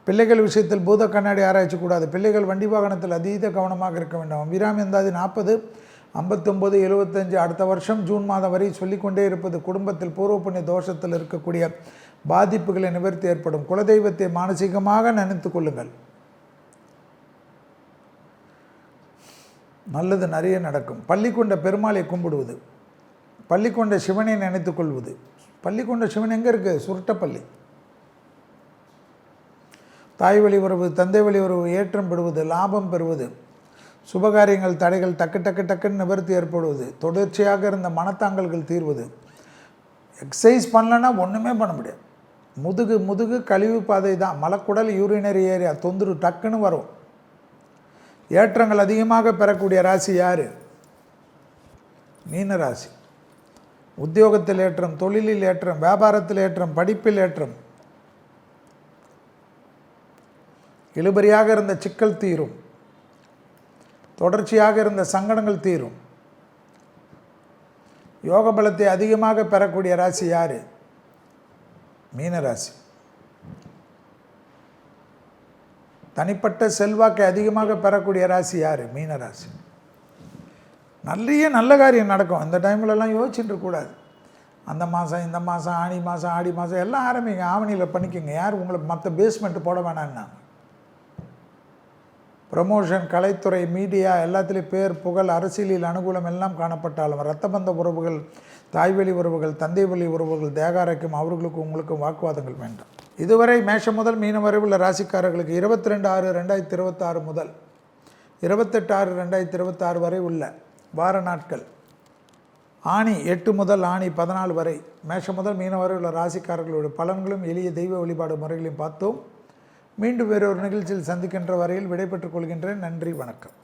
பிள்ளைகள் விஷயத்தில் பூத கண்ணாடி ஆராய்ச்சி கூடாது. பிள்ளைகள் வண்டி வாகனத்தில் அதீத கவனமாக இருக்க வேண்டும். அபிராமி அந்தாதி 40, 59, 75 அடுத்த வருஷம் ஜூன் மாதம் வரை சொல்லிக்கொண்டே இருப்பது. குடும்பத்தில் பூர்வ புண்ணிய தோஷத்தில் இருக்கக்கூடிய பாதிப்புகளை நிவர்த்தி ஏற்படும். குலதெய்வத்தை மானசீகமாக நினைத்து கொள்ளுங்கள். நல்லது நிறைய நடக்கும். பள்ளி கொண்ட பெருமாளை கும்பிடுவது, பள்ளி கொண்ட சிவனை நினைத்து கொள்வது. பள்ளி கொண்ட சிவன் எங்கே இருக்குது? சுருட்டப்பள்ளி. தாய் வழி உறவு, தந்தை வழி உறவு ஏற்றம் பெறுவது, லாபம் பெறுவது, சுபகாரியங்கள் தடைகள் டக்குன்னு நிவர்த்தி ஏற்படுவது, தொடர்ச்சியாக இருந்த மனத்தாங்கல்கள் தீர்வது. எக்ஸசைஸ் பண்ணலன்னா ஒன்றுமே பண்ண முடியாது. முதுகு கழிவு பாதை தான். மலக்குடல் யூரினரி ஏரியா தொந்தரவு டக்குன்னு வரும். ஏற்றங்கள் அதிகமாக பெறக்கூடிய ராசி யார்? மீன ராசி. உத்தியோகத்தில் ஏற்றம், தொழிலில் ஏற்றம், வியாபாரத்தில் ஏற்றம், படிப்பில் ஏற்றம். இழுபறியாக இருந்த சிக்கல் தீரும். தொடர்ச்சியாக இருந்த சங்கடங்கள் தீரும். யோக பலத்தை அதிகமாக பெறக்கூடிய ராசி யார்? மீனராசி. தனிப்பட்ட செல்வாக்கை அதிகமாக பெறக்கூடிய ராசி யார்? மீனராசி. நல்ல காரியம் நடக்கும். இந்த டைம்லலாம் யோசிச்சுட்டு இருக்கக்கூடாது. அந்த மாதம், இந்த மாதம், ஆனி மாதம், ஆடி மாதம் எல்லாம் ஆரம்பிங்க. ஆவணியில் பண்ணிக்கோங்க. யார் உங்களை மற்ற பேஸ்மெண்ட் போட வேணான்னா. ப்ரமோஷன், கலைத்துறை, மீடியா எல்லாத்துலேயும் பேர் புகழ், அரசியலில் அனுகூலம் எல்லாம் காணப்பட்டாலும் இரத்தபந்த உறவுகள், தாய்வழி உறவுகள், தந்தை வழி உறவுகள், தேகாரைக்கும் அவர்களுக்கும் உங்களுக்கும் வாக்குவாதங்கள் வேண்டாம். இதுவரை மேஷம் முதல் மீனம் வரை உள்ள ராசிக்காரர்களுக்கு 22/6/2026 முதல் 28/6/2026 வரை உள்ள வார நாட்கள், ஆணி 8 முதல் ஆணி 14 வரை மேஷம் முதல் மீனம் வரை உள்ள ராசிக்காரர்களுடைய பலன்களும் எளிய தெய்வ வழிபாடு முறைகளையும் பார்த்தோம். மீண்டும் வேறொரு நிகழ்ச்சியில் சந்திக்கின்ற வரையில் விடைபெற்றுக் கொள்கின்றேன். நன்றி, வணக்கம்.